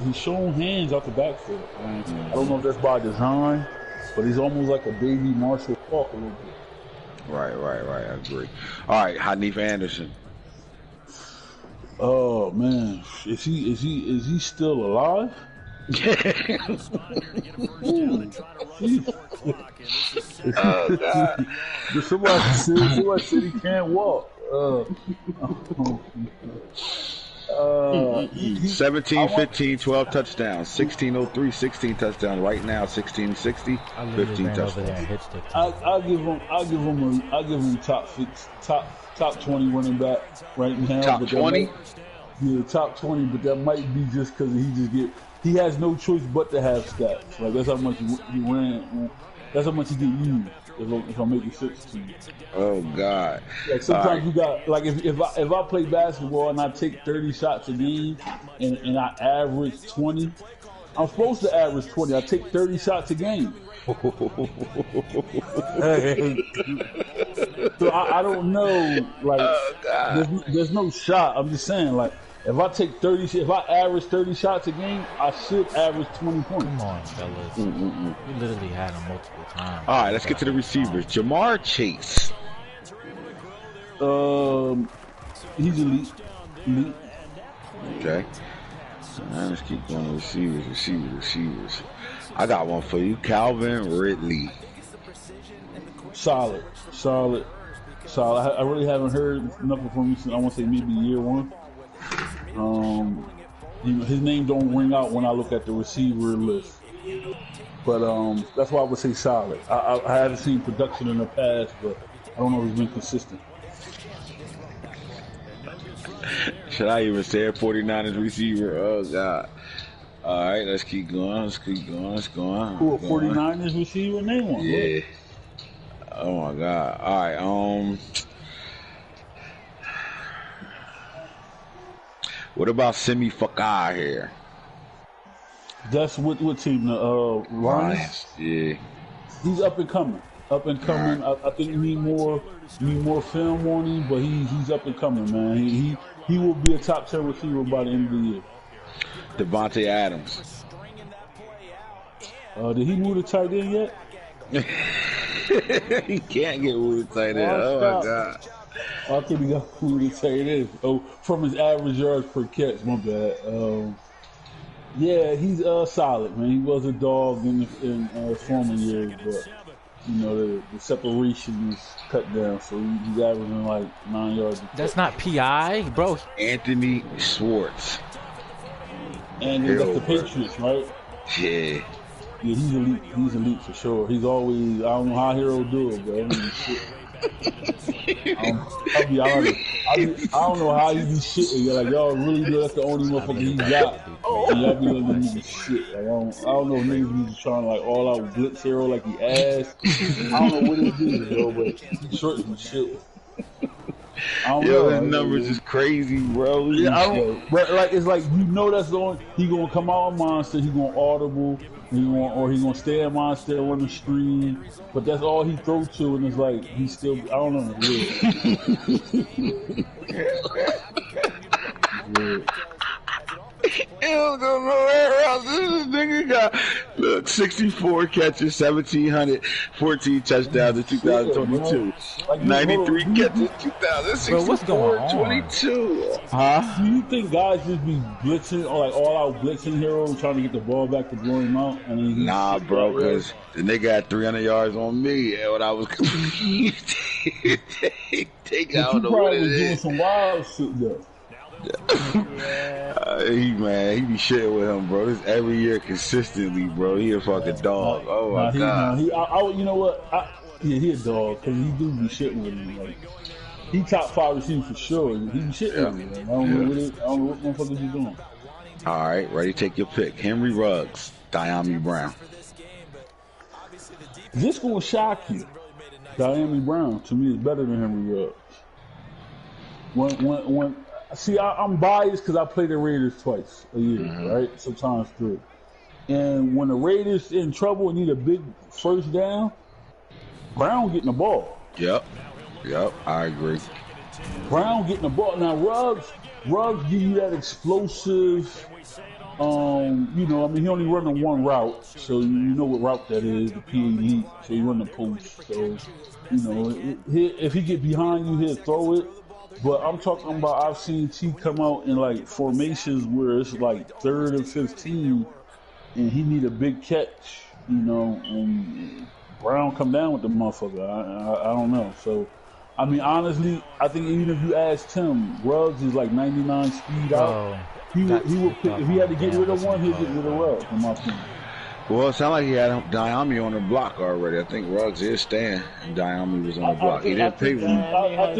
He's showing hands out the backfield. I don't know if that's by design, but he's almost like a baby Marshall Faulk a little bit. Right. I agree. All right, Hanif Anderson. Oh man, is he still alive? Oh God! Somebody said he can't walk. 17, 15, 12 touchdowns, 1603, 16 touchdowns. Right now, 1660, 15 touchdowns. I'll give him top 20 running back right now. Top 20. Yeah, top 20, but that might be just because he has no choice but to have stats. Like, that's how much he ran. That's how much he get used. If I'm making sense to you. Oh God! Like, sometimes you got, like, if I play basketball and I take 30 shots a game and I average 20, I'm supposed to average 20. I take 30 shots a game. So I don't know. Like, there's no shot. I'm just saying, like, if I average 30 shots a game, I should average 20 points. Come on, fellas. We literally had him multiple times. All right, let's get to the receivers. Jamar Chase. He's elite. Okay. All right, let's keep going. Receivers. I got one for you. Calvin Ridley. Solid. I really haven't heard nothing from him since, I want to say, maybe year 1. You know, his name don't ring out when I look at the receiver list, but that's why I would say solid. I haven't seen production in the past, but I don't know if he's been consistent. Should I even say a 49ers receiver? Oh God! All right, let's keep going. Who, a 49ers receiver? Name one. Yeah. Look. Oh my God! All right. What about Semi Fakai here? That's what team? The Lions. Yeah. He's up and coming. Right. I think we need more film on him, but he's up and coming, man. He will be a top 10 receiver by the end of the year. Devontae Adams. Did he move to tight end yet? He can't get moved to tight end. Oh my God. I think he got moved to tight end. Oh, from his average yards per catch. My bad. Yeah, he's solid, man. He was a dog in former years, but you know the separation is cut down, so he's averaging like 9 yards. That's not PI, bro. Anthony Schwartz. And that's the Patriots, right? Yeah. Yeah, he's elite. He's elite for sure. He's always, I don't know how Hero do it, bro. I mean, shit. I'll be honest. I don't know how he be shitting. Like, y'all really do. That's the only motherfucker he got. Y'all be letting them niggas shit. Like, I don't know if niggas be trying to like all out blitz hero like he ass. I don't know what it is, yo, but he short some shit. I don't Yo, his know. numbers is crazy, bro. Yeah, I don't. But like, it's like you know that's going. He gonna come out a monster. He gonna audible. He gonna stay a monster on the screen. But that's all he throw to, and it's like he still. I don't know. Yeah. Hell don't know where else. This nigga got, look, 64 catches, 1,714 touchdowns in 2022. Like, 93 catches, 2064. Bro, what's going on? 22. Huh? Do you think guys just be blitzing or like all out blitzing hero trying to get the ball back to blow him out? And then Nah, bro, because the nigga had 300 yards on me, and when I was take out the what it was doing is. some wild shit though. He be shitting with him, bro. This every year consistently, bro. He a fucking dog. Oh my god. You know what? He a dog because he do be shitting with him. Like, he top 5 receiver for sure. He be shitting with him. I don't know what motherfuckers he doing. All right, ready? Take your pick. Henry Ruggs, Diami Brown. This gonna shock you. Diami Brown to me is better than Henry Ruggs. See, I'm biased because I play the Raiders twice a year, right? Sometimes 3. And when the Raiders in trouble and need a big first down, Brown getting the ball. Yep, I agree. Brown getting the ball. Now, Ruggs give you that explosive, he only running one route, so you know what route that is, the PE, so he run the post. So, if he get behind you, he'll throw it. But I'm talking about I've seen T come out in like formations where it's like 3rd and 15 and he need a big catch, and Brown come down with the motherfucker. I don't know. So, I mean, honestly, I think even if you asked Tim, Ruggs is like 99 speed out. He would pick, if he had to get rid of one, he'd get rid of Ruggs, in my opinion. Well, it sounded like he had Diami on the block already. I think Ruggs is staying, and Diami was on the block. He didn't pay for him. I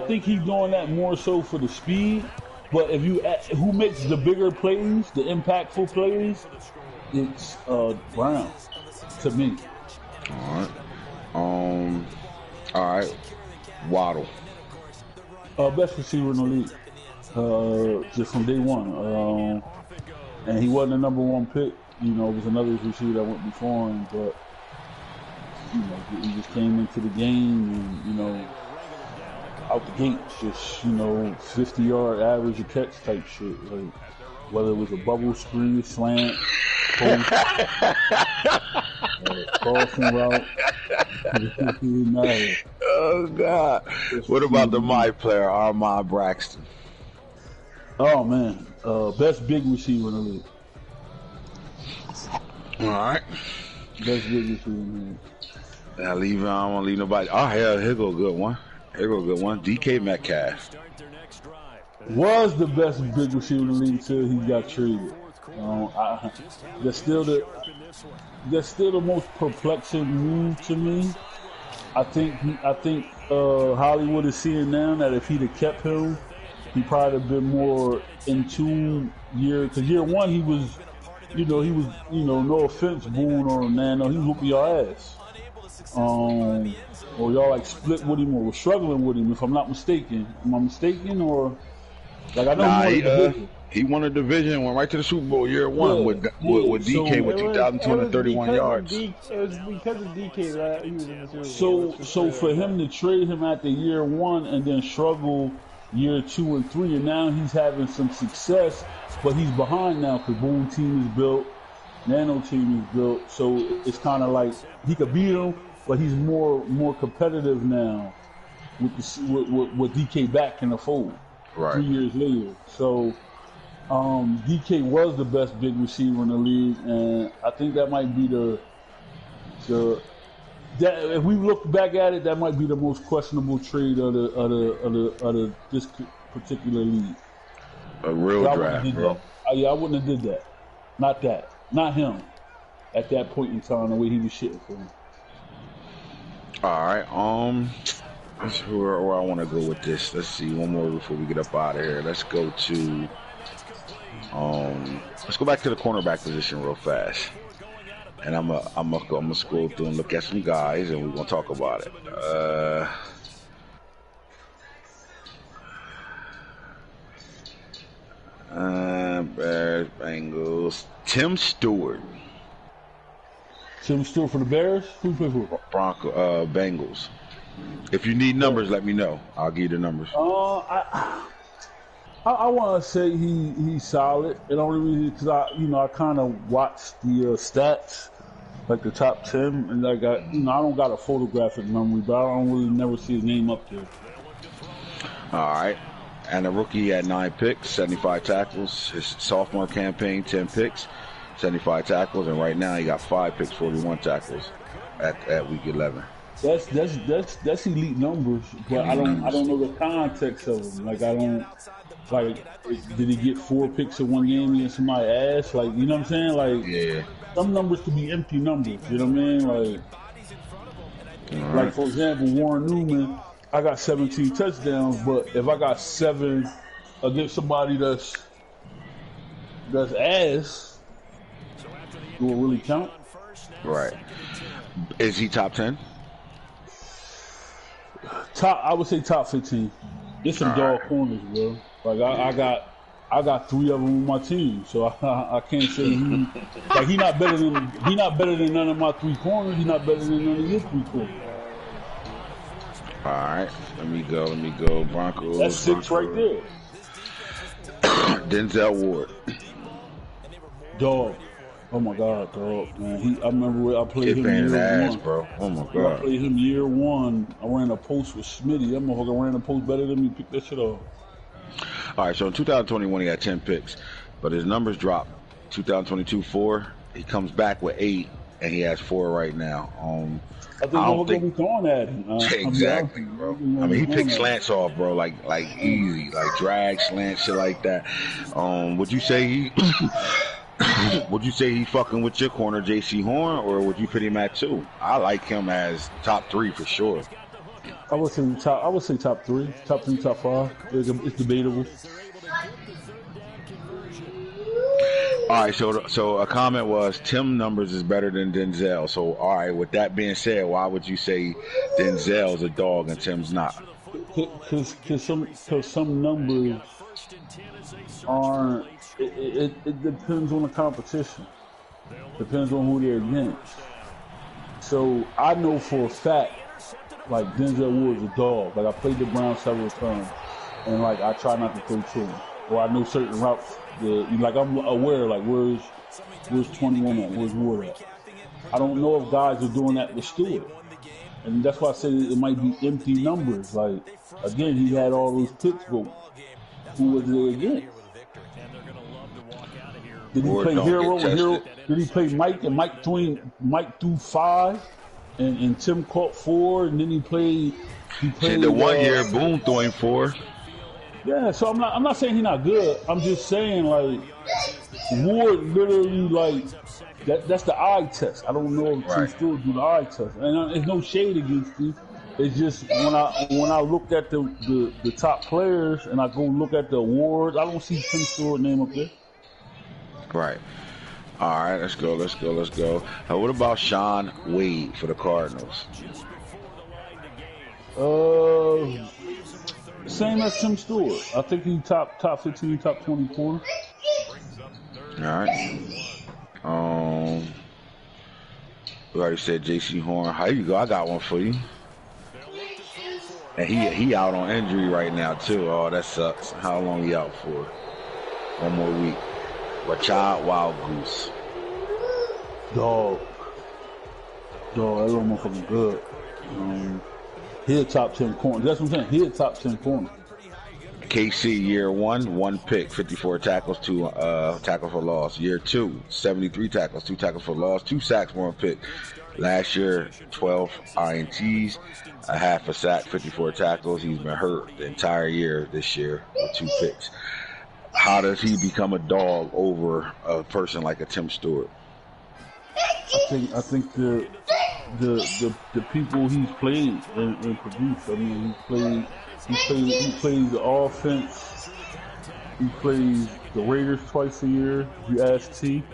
think he's doing that more so for the speed. But if you who makes the bigger plays, the impactful plays, it's Brown to me. All right. Waddle. Best receiver in the league, just from day one. And he wasn't the number 1 pick. It was another receiver that went before him, but he just came into the game and out the gate, just 50-yard average a catch type shit. Like whether it was a bubble screen, slant, post, crossing route. Oh God! What about the my player, Armand Braxton? Oh man, best big receiver in the league. All right. Best big receiver in the league. I don't want to leave nobody. Oh hell, here go a good one. DK Metcalf was the best big receiver in the league until he got traded. That's still the most perplexing move to me. I think Hollywood is seeing now that if he'd have kept him, he probably have been more in tune because year 1 he was, no offense, Boone or Nano, he was whooping your ass. Or y'all like split with him or were struggling with him, if I'm not mistaken. Am I mistaken or like I know he won a division, went right to the Super Bowl year 1 with DK with 2,231 yards. It was because of DK that he was in the Super Bowl. So for him to trade him after year 1 and then struggle year 2 and 3, and now he's having some success, but he's behind now because Boone team is built, Nano team is built, so it's kind of like he could beat him, but he's more competitive now with DK back in the fold. Right. 3 years later, so DK was the best big receiver in the league, and I think that might be if we look back at it, that might be the most questionable trade of this particular league. A real draft, bro. I wouldn't have did that. Not him. At that point in time, the way he was shitting for him. All right. That's where I want to go with this. Let's see one more before we get up out of here. Let's go to Let's go back to the cornerback position real fast. And I'm gonna scroll through and look at some guys, and we're gonna talk about it. Bears, Bengals. Tim Stewart. Tim Stewart for the Bears? Who play for? Bengals. If you need numbers, let me know. I'll give you the numbers. I want to say he's solid. And only reason because I kind of watched the stats, like the top 10, and I don't got a photographic memory, but I don't really never see his name up there. All right. And a rookie had 9 picks, 75 tackles. His sophomore campaign, 10 picks, 75 tackles, and right now he got 5 picks, 41 tackles at week 11. That's elite numbers, but I don't know the context of them. Like did he get 4 picks in one game against somebody's ass? Like, you know what I'm saying? Like, yeah. Some numbers could be empty numbers. You know what I mean? Like for example, Warren Newman, I got 17 touchdowns, but if I got 7 against somebody that's ass, do it really count? Right. Is he top 10? I would say top 15. There's some dog corners, bro. Like I got 3 of them on my team, so I can't say he's not better than none of my 3 corners. He's not better than none of your 3 corners. All right, let me go. Broncos. That's 6 right there. Denzel Ward. Dog. Oh my God, dog, man. I remember I played him year ass, 1, bro. Oh my God. I played him year 1. I ran a post with Smitty. That motherfucker ran a post better than me. Pick that shit off. All right, so in 2021 he had 10 picks, but his numbers dropped. 2022 4. He comes back with 8, and he has 4 right now. I don't think throwing at him. Exactly, bro. I mean, he picks slants off, bro, like easy, like drag slants, shit like that. Would you say he? Would you say he fucking with your corner, J.C. Horn, or would you put him at 2? I like him as top 3 for sure. I would say top 3, top 5. It's debatable. All right, so a comment was Tim numbers is better than Denzel. So all right, with that being said, why would you say Denzel's a dog and Tim's not? Because some numbers aren't. It depends on the competition. Depends on who they're against. So I know for a fact, like Denzel Ward's a dog. Like I played the Browns several times, and like I try not to throw to him. Or I know certain routes. Like I'm aware, like where's 21 at? Where's Ward at? I don't know if guys are doing that with Stewart, and that's why I said it might be empty numbers. Like again, he had all those picks, but who was it against? Did he play Hero? Did he play Mike and Mike threw 5, and Tim caught 4, and then he played. The 1 year Boone throwing 4. Yeah, so I'm not saying he's not good. I'm just saying like Ward literally like that's the eye test. I don't know if Tim Stewart do the eye test, and there's no shade against him. It's just when I look at the top players and I go look at the awards, I don't see Tim Stewart's name up there. Right. All right, let's go. What about Sean Wade for the Cardinals? Same as Tim Stewart. I think he top 15, top 24. All right. We already said J.C. Horn. How you go? I got one for you. And he out on injury right now too. Oh, that sucks. How long he out for? 1 more week. Rashad Wild Goose. Dog, that little motherfucker good. He a top 10 corner. That's what I'm saying. He a top 10 corner. KC year 1 pick, 54 tackles, 2 tackles for loss. Year 2, 73 tackles, 2 tackles for loss, 2 sacks, 1 pick. Last year, 12 INTs, a half a sack, 54 tackles. He's been hurt the entire year this year with 2 picks. How does he become a dog over a person like a Tim Stewart? I think the people he's played and produced. I mean, he played the offense He plays the Raiders twice a year. If you ask T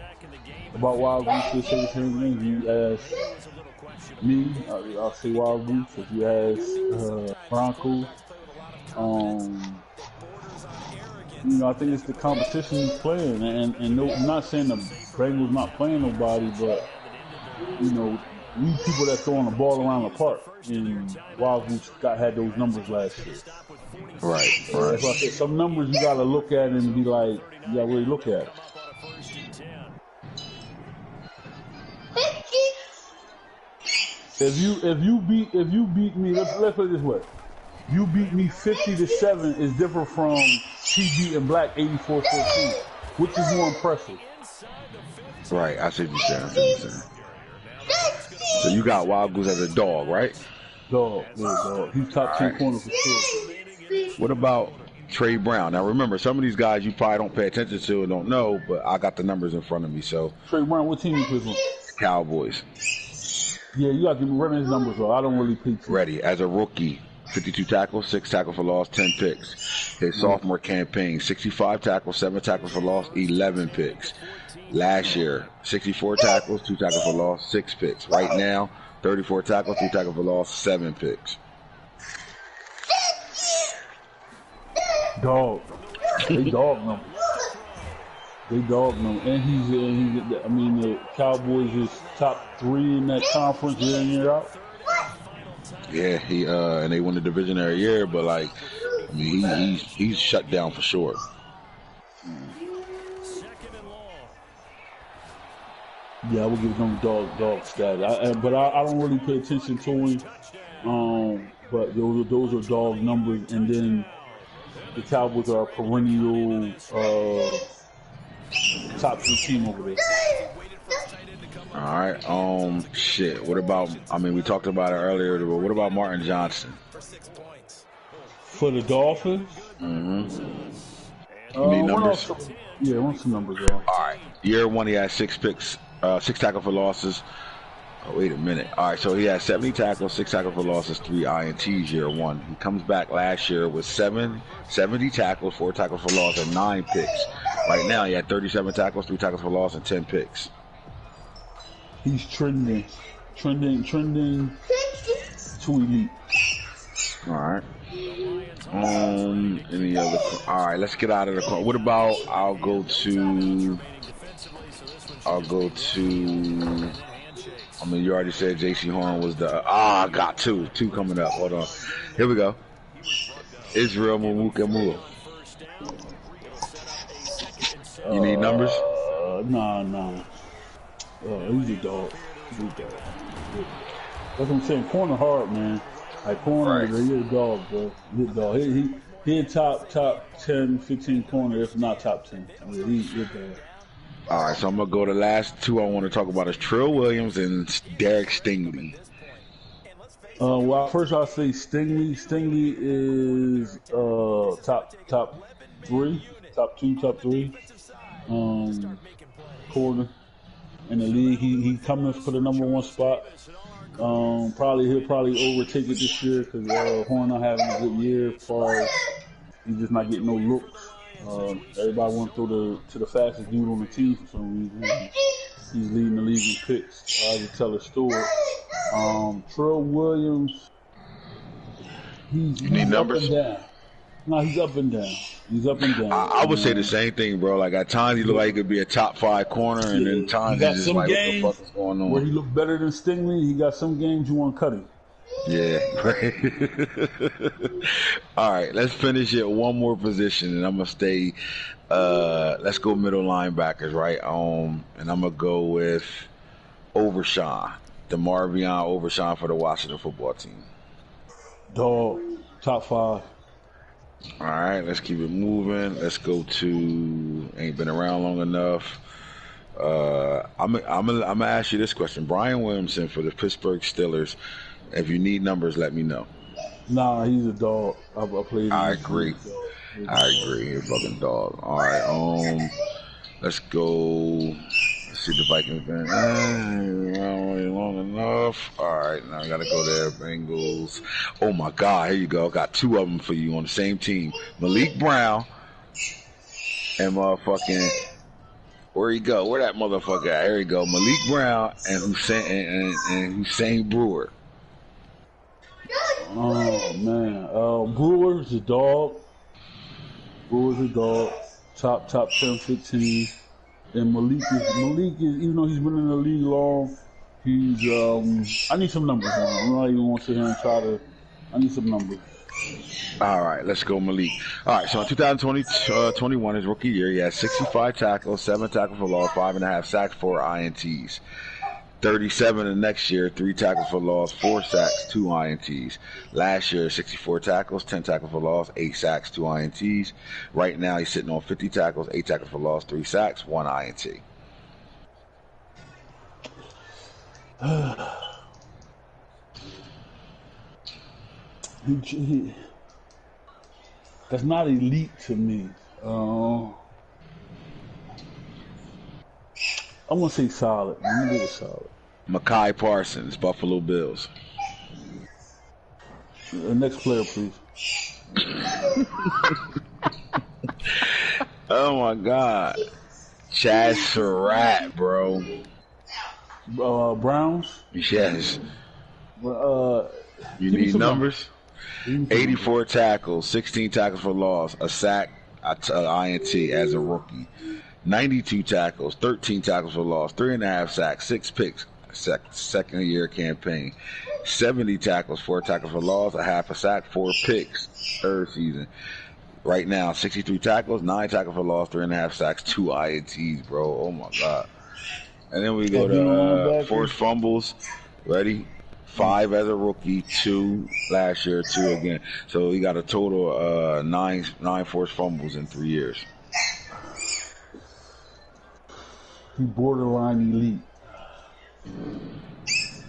about Wild Goose, he'll say the same thing. If you ask me, I'll say Wild Goose. If you ask Broncos, you know, I think it's the competition he's playing, and no, I'm not saying the Bengals not playing nobody, but you know, we people that throwing the ball around the park, and Wild Goose had those numbers last year. Right. That's why I said some numbers you gotta look at and be like, you gotta really look at it. If you beat me, let's put it this way. You beat me 50-7 is different from T beating Black 84-14. Which is more impressive? Right, I see what you're saying. So you got Wild Goose as a dog, right? Dog. He's top 10 corner for sure. What about Trey Brown? Now remember, some of these guys you probably don't pay attention to and don't know, but I got the numbers in front of me. So Trey Brown, what team you play for? Cowboys. Yeah, you got to run his numbers though. I don't really pay attention. Ready as a rookie. 52 tackles, 6 tackles for loss, 10 picks. His sophomore campaign, 65 tackles, 7 tackles for loss, 11 picks. Last year, 64 tackles, 2 tackles for loss, 6 picks. Right now, 34 tackles, 3 tackles for loss, 7 picks. Dog. They dog him. And he's I mean, the Cowboys is top 3 in that conference year in, year out. Yeah, he and they won the division every year, but like, I mean, he's shut down for sure. Yeah, I would give him dog status. But I don't really pay attention to him. But those are dog numbers, and then the Cowboys are a perennial top 3 team over there. All right. Shit. What about? I mean, we talked about it earlier, but what about Martin Johnson? For the Dolphins? Mm-hmm. You need numbers? I want some numbers, though. All right. Year 1, he had 6 picks, 6 tackles for losses. Oh, wait a minute. All right, so he had 70 tackles, 6 tackles for losses, 3 INTs year 1. He comes back last year with 70 tackles, 4 tackles for loss, and 9 picks. Right now, he had 37 tackles, 3 tackles for loss, and 10 picks. He's trending to elite. All right. Any other? All right, let's get out of the corner. What about? I'll go to. I mean, you already said J.C. Horn was the. I got two coming up. Hold on. Here we go. Israel Mawukamua. You need numbers? Nah. He's a dog. That's what I'm saying. Corner hard, man. Like corner, right. He's a dog, bro. He's a dog. He top 10, 15 corner, if not top 10. Yeah, he's a dog. All right, so I'm gonna go. The last 2 I want to talk about is Trill Williams and Derek Stingley. Well, first I'll say Stingley. Stingley is top 3, top 2, top 3 corner in the league. He coming for the #1 spot. He'll probably overtake it this year because Horn not having a good year as far as he's just not getting no looks. Everybody went to the fastest dude on the team for some reason. He's leading the league in picks. I can tell a story. Trill Williams, he's numbers? Up and down. No, he's up and down. I would say the same thing, bro. Like at times he look like he could be a top 5 corner, and then times he's just like, what the fuck is going on? Where he look better than Stingley. He got some games you want to cut him. Yeah, right. All right, let's finish at one more position, and I'm gonna stay. Let's go middle linebackers, right? And I'm gonna go with Overshawn, DeMarvion Overshawn for the Washington football team. Dog, top 5. All right, let's keep it moving. Let's go to ain't been around long enough. I'm gonna ask you this question: Brian Williamson for the Pittsburgh Steelers. If you need numbers, let me know. Nah, he's a dog. I played. I agree. He's a fucking dog. All right, let's go. Let's see the Vikings been around long enough. All right, now I gotta go there. Bengals. Oh my God, here you go. Got 2 of them for you on the same team. Malik Brown and motherfucking where he go? Where that motherfucker at? Here he go. Malik Brown and Hussein Brewer. Oh man, Brewer's a dog. Top 10, 15. And Malik is even though he's been in the league long, he's I need some numbers on him. I'm not even going to sit here and try to. I need some numbers. All right, let's go, Malik. All right, so in 2020-21, his rookie year, he had 65 tackles, 7 tackles for loss, 5.5 sacks, 4 INTs. 37 the next year, 3 tackles for loss, 4 sacks, 2 INTs. Last year, 64 tackles, 10 tackles for loss, 8 sacks, 2 INTs. Right now, he's sitting on 50 tackles, 8 tackles for loss, 3 sacks, 1 INT. That's not elite to me. I'm gonna say solid. I'm gonna go solid. Mekhi Parsons, Buffalo Bills. Next player, please. Oh my God, Chaz Surratt, bro. Browns. Yes. You Give me need some numbers? 84 tackles, 16 tackles for loss, a sack, INT as a rookie. 92 tackles, 13 tackles for loss, 3.5 sacks, 6 picks, second year campaign. 70 tackles, 4 tackles for loss, a half a sack, 4 picks, third season. Right now, 63 tackles, 9 tackles for loss, 3.5 sacks, 2 INTs, bro. Oh my God. And then we go to forced fumbles. Ready? 5 as a rookie, 2 last year, 2 again. So he got a total of 9 forced fumbles in 3 years. He borderline elite.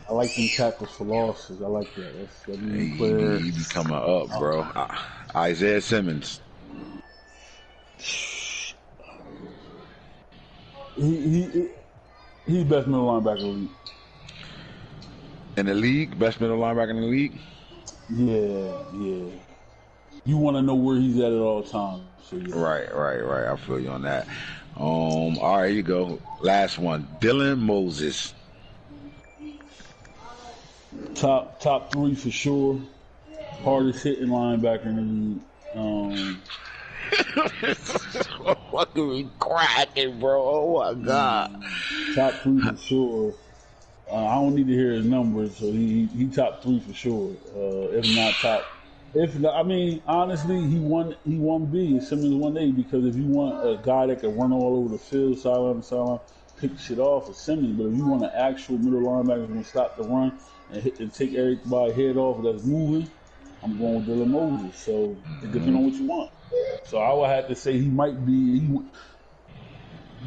I like them tackles for losses. I like that. He be coming up, bro. Isaiah Simmons. He's best middle linebacker in the league. In the league? Best middle linebacker in the league? Yeah. You want to know where he's at all times. So yeah. Right. I feel you on that. All right, here you go. Last one. Dylan Moses. Top 3 for sure. Hardest hitting linebacker in the league. Fucking me cracking, bro. Oh my God. Top 3 for sure. I don't need to hear his numbers, so he top 3 for sure. If not top. I mean, honestly, he won B and Simmons 1A because if you want a guy that can run all over the field, sideline to sideline, pick shit off, it's Simmons. But if you want an actual middle linebacker who's gonna stop the run and take everybody's head off that's moving, I'm going with Dylan Moses. So it depends on what you want. So I would have to say he might be.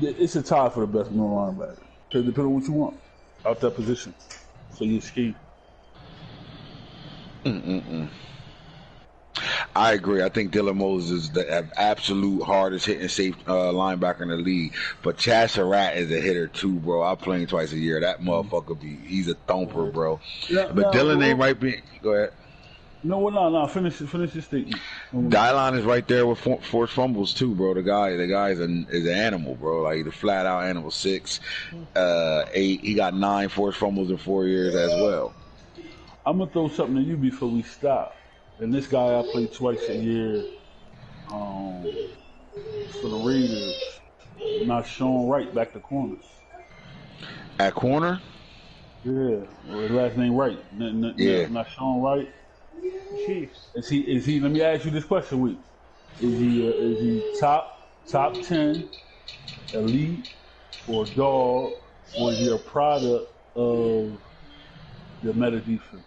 It's a tie for the best middle linebacker. It depends on what you want out that position. So you scheme. I agree. I think Dylan Moses is the absolute hardest hitting safe linebacker in the league. But Chaz Surratt is a hitter too, bro. I play him twice a year. That motherfucker he's a thumper, bro. But Dylan ain't right. Go ahead. No. Finish your statement. Dylon is right there with forced fumbles too, bro. The guy is an animal, bro. Like he's a flat out animal. 6, 8. He got 9 forced fumbles in 4 years as well. I'm gonna throw something to you before we stop. And this guy I play twice a year for the Raiders. Not Sean Wright, back to corner. At corner? Yeah, well, his last name Wright. Not Sean Wright. Chiefs. Is he? Let me ask you this question, Week. Is he top 10 elite or dog, or is he a product of the meta defense?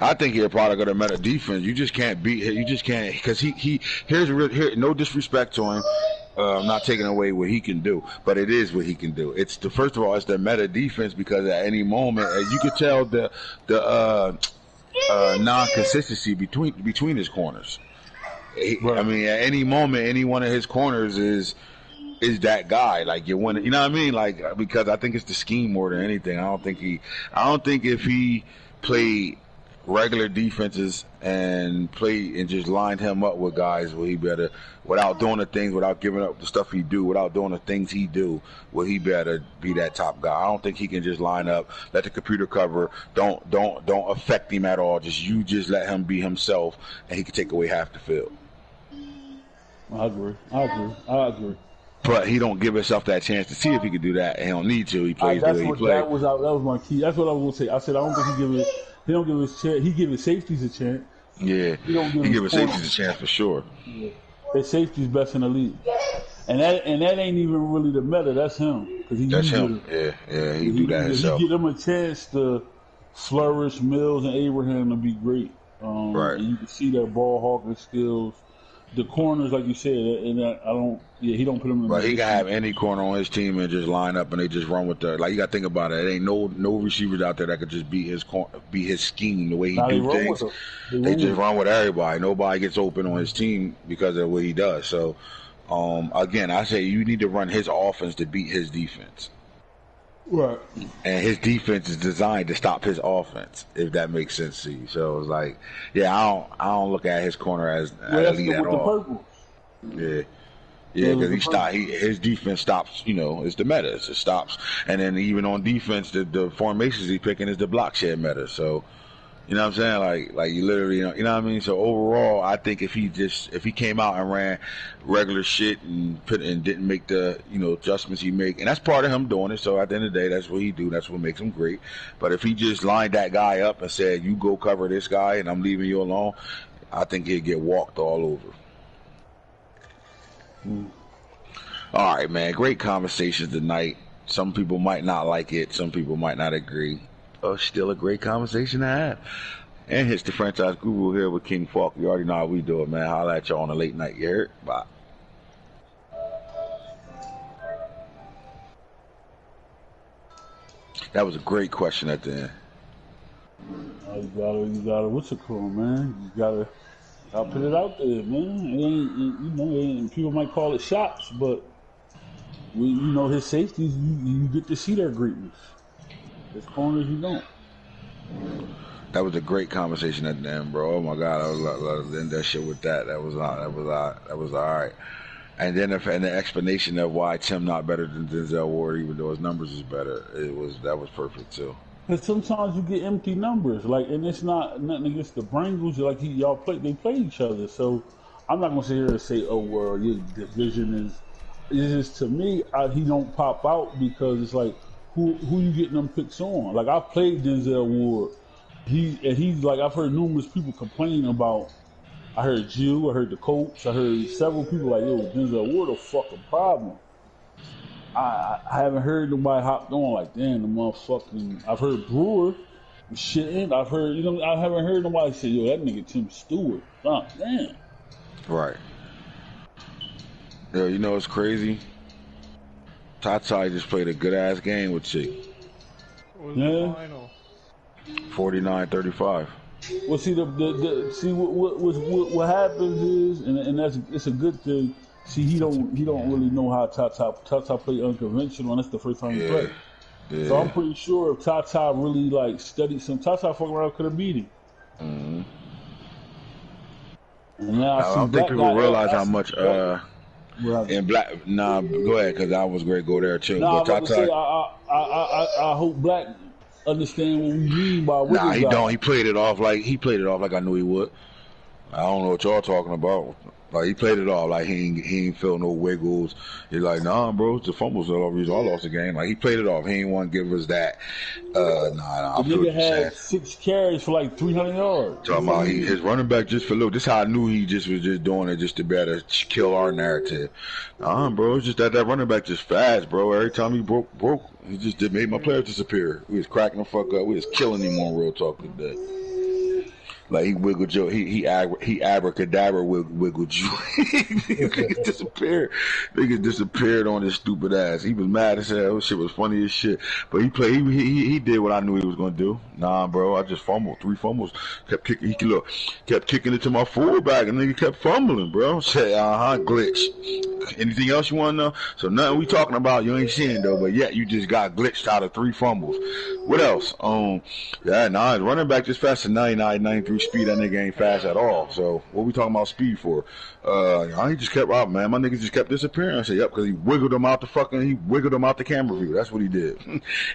I think he's a product of the meta defense. You just can't beat him. You just can't because here's no disrespect to him. I'm not taking away what he can do, but it is what he can do. First of all, it's the meta defense because at any moment you could tell the non-consistency between his corners. Right. I mean, at any moment, any one of his corners is that guy. Like you know what I mean? Like because I think it's the scheme more than anything. I don't think if he played regular defenses and play and just line him up with guys where he better, without doing the things, without giving up the stuff he do, without doing the things he do, where he better be that top guy. I don't think he can just line up, let the computer cover, don't affect him at all. Just let him be himself, and he can take away half the field. I agree. But he don't give himself that chance to see if he can do that, and he don't need to. He plays the way he plays. That was my key. That's what I was gonna say. I said I don't think he don't give his chance. He give his safeties a chance. Yeah, he give his safeties a chance for sure. Yeah. His safety's best in the league, and that ain't even really the meta. That's him. That's him. Yeah, he do that himself. He give them a chance to flourish. Mills and Abraham to be great. Right. And you can see their ball hawking skills. The corners, like you said, and he don't put them in. But he can have any corner on his team and just line up and they just run with the. Like you got to think about it. It ain't no receivers out there that could just beat his scheme the way he do things. They just run with everybody. Nobody gets open on his team because of the way he does. So, again, I say you need to run his offense to beat his defense. Right. And his defense is designed to stop his offense, if that makes sense to you. So it's like, yeah, I don't look at his corner as elite at all. Yeah, because his defense stops. It's the meta. It stops, and then even on defense, the formations he picking is the block shed meta. So. You know what I'm saying? Like you literally, you know what I mean? So overall, I think if he came out and ran regular shit and didn't make the, adjustments he make, and that's part of him doing it. So at the end of the day, that's what he do. That's what makes him great. But if he just lined that guy up and said, you go cover this guy and I'm leaving you alone, I think he'd get walked all over. All right, man. Great conversations tonight. Some people might not like it. Some people might not agree. Still a great conversation to have. And it's the Franchise Guru here with King Falk. You already know how we do it, man. Holla at y'all on a late night. You heard? Bye. That was a great question at the end. You gotta, what's it called, man? You gotta put it out there, man. It ain't, people might call it shots, but his safeties, you get to see their greatness. His corners, you don't. That was a great conversation at the end, bro. Oh my God, I was end that shit with that. That was all right. And then the explanation of why Tim not better than Denzel Ward, even though his numbers is better, that was perfect too. But sometimes you get empty numbers, and it's not nothing against the Bengals. Like they play each other. So I'm not gonna sit here and say, oh well, your division is. It's just, to me, he don't pop out because it's like. Who you getting them picks on? Like I played Denzel Ward. He's like I've heard numerous people complain about. I heard you. I heard the coach. I heard several people like, yo, Denzel Ward a fucking problem. I haven't heard nobody hopped on like, damn, the motherfucking. I've heard Brewer shitting. I've heard I haven't heard nobody say, yo, that nigga Tim Stewart. Oh, damn. Right. Yeah, it's crazy. Tata just played a good-ass game with Chick. What was the final? 49-35. Well, see, what happens is, and it's a good thing. See, he don't really know how Tata play unconventional, and that's the first time he played. Yeah. So I'm pretty sure if Tata really studied some, Tata fucking around could have beat him. Mm-hmm. And now I don't think people realize how much. And Black, go ahead, because I was great. Go there too. But I hope Black understand what we mean by. He don't. He played it off like I knew he would. I don't know what y'all talking about. Like he played it off like he ain't feel no wiggles. He's like, nah, bro, it's the fumbles that the reason I lost the game. Like he played it off. He ain't want to give us that. Nah. The nigga had 6 carries for like 300 yards. Talking about his running back just for look. This is how I knew he just was just doing it just to better kill our narrative. Nah, bro, it's just that running back just fast, bro. Every time he broke, he just made my players disappear. We was cracking the fuck up. We was killing him on Real Talk today. Like he wiggled you, he abracadabra wiggled you. Niggas disappeared. Niggas disappeared on his stupid ass. He was mad as hell. Shit was funny as shit. But he did what I knew he was gonna do. Nah, bro, I just fumbled 3 fumbles. Kept kicking. Kept kicking it to my fullback, and nigga kept fumbling, bro. Said, glitch. Anything else you want to know? So nothing we talking about you ain't seeing though, but yet you just got glitched out of 3 fumbles. What else? His running back just fast to 99, 93 speed. That nigga ain't fast at all. So what we talking about speed for? He just kept out, man. My nigga just kept disappearing. I said, yep, because he wiggled him out the camera view. That's what he did.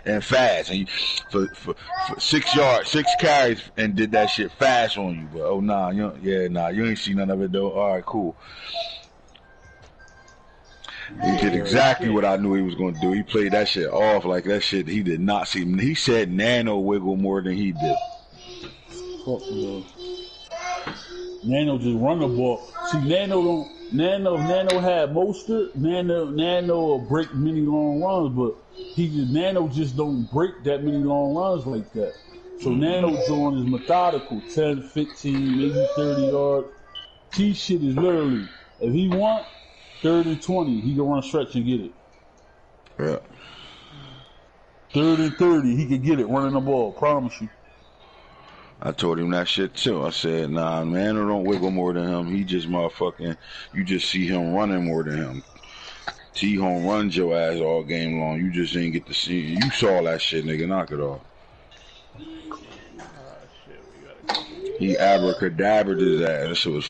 And fast. And for 6 yards, 6 carries, and did that shit fast on you. But you ain't see none of it though. All right, cool. He did exactly what I knew he was going to do. He played that shit off like that shit he did not see. He said Nano wiggle more than he did. Fuck no. Nano just run the ball. See, Nano had Mostert. Nano will break many long runs, but Nano just don't break that many long runs like that. So Nano's doing is methodical, 10, 15, maybe 30 yards. T shit is literally, if he want 3rd and 20, he can run stretch and get it. Yeah. 3rd and 30, he can get it running the ball. Promise you. I told him that shit too. I said, nah, man, don't wiggle more than him. He just motherfucking, you just see him running more than him. T-Home runs your ass all game long. You just didn't get to see. You saw that shit, nigga. Knock it off. He abracadabraed his ass. That shit was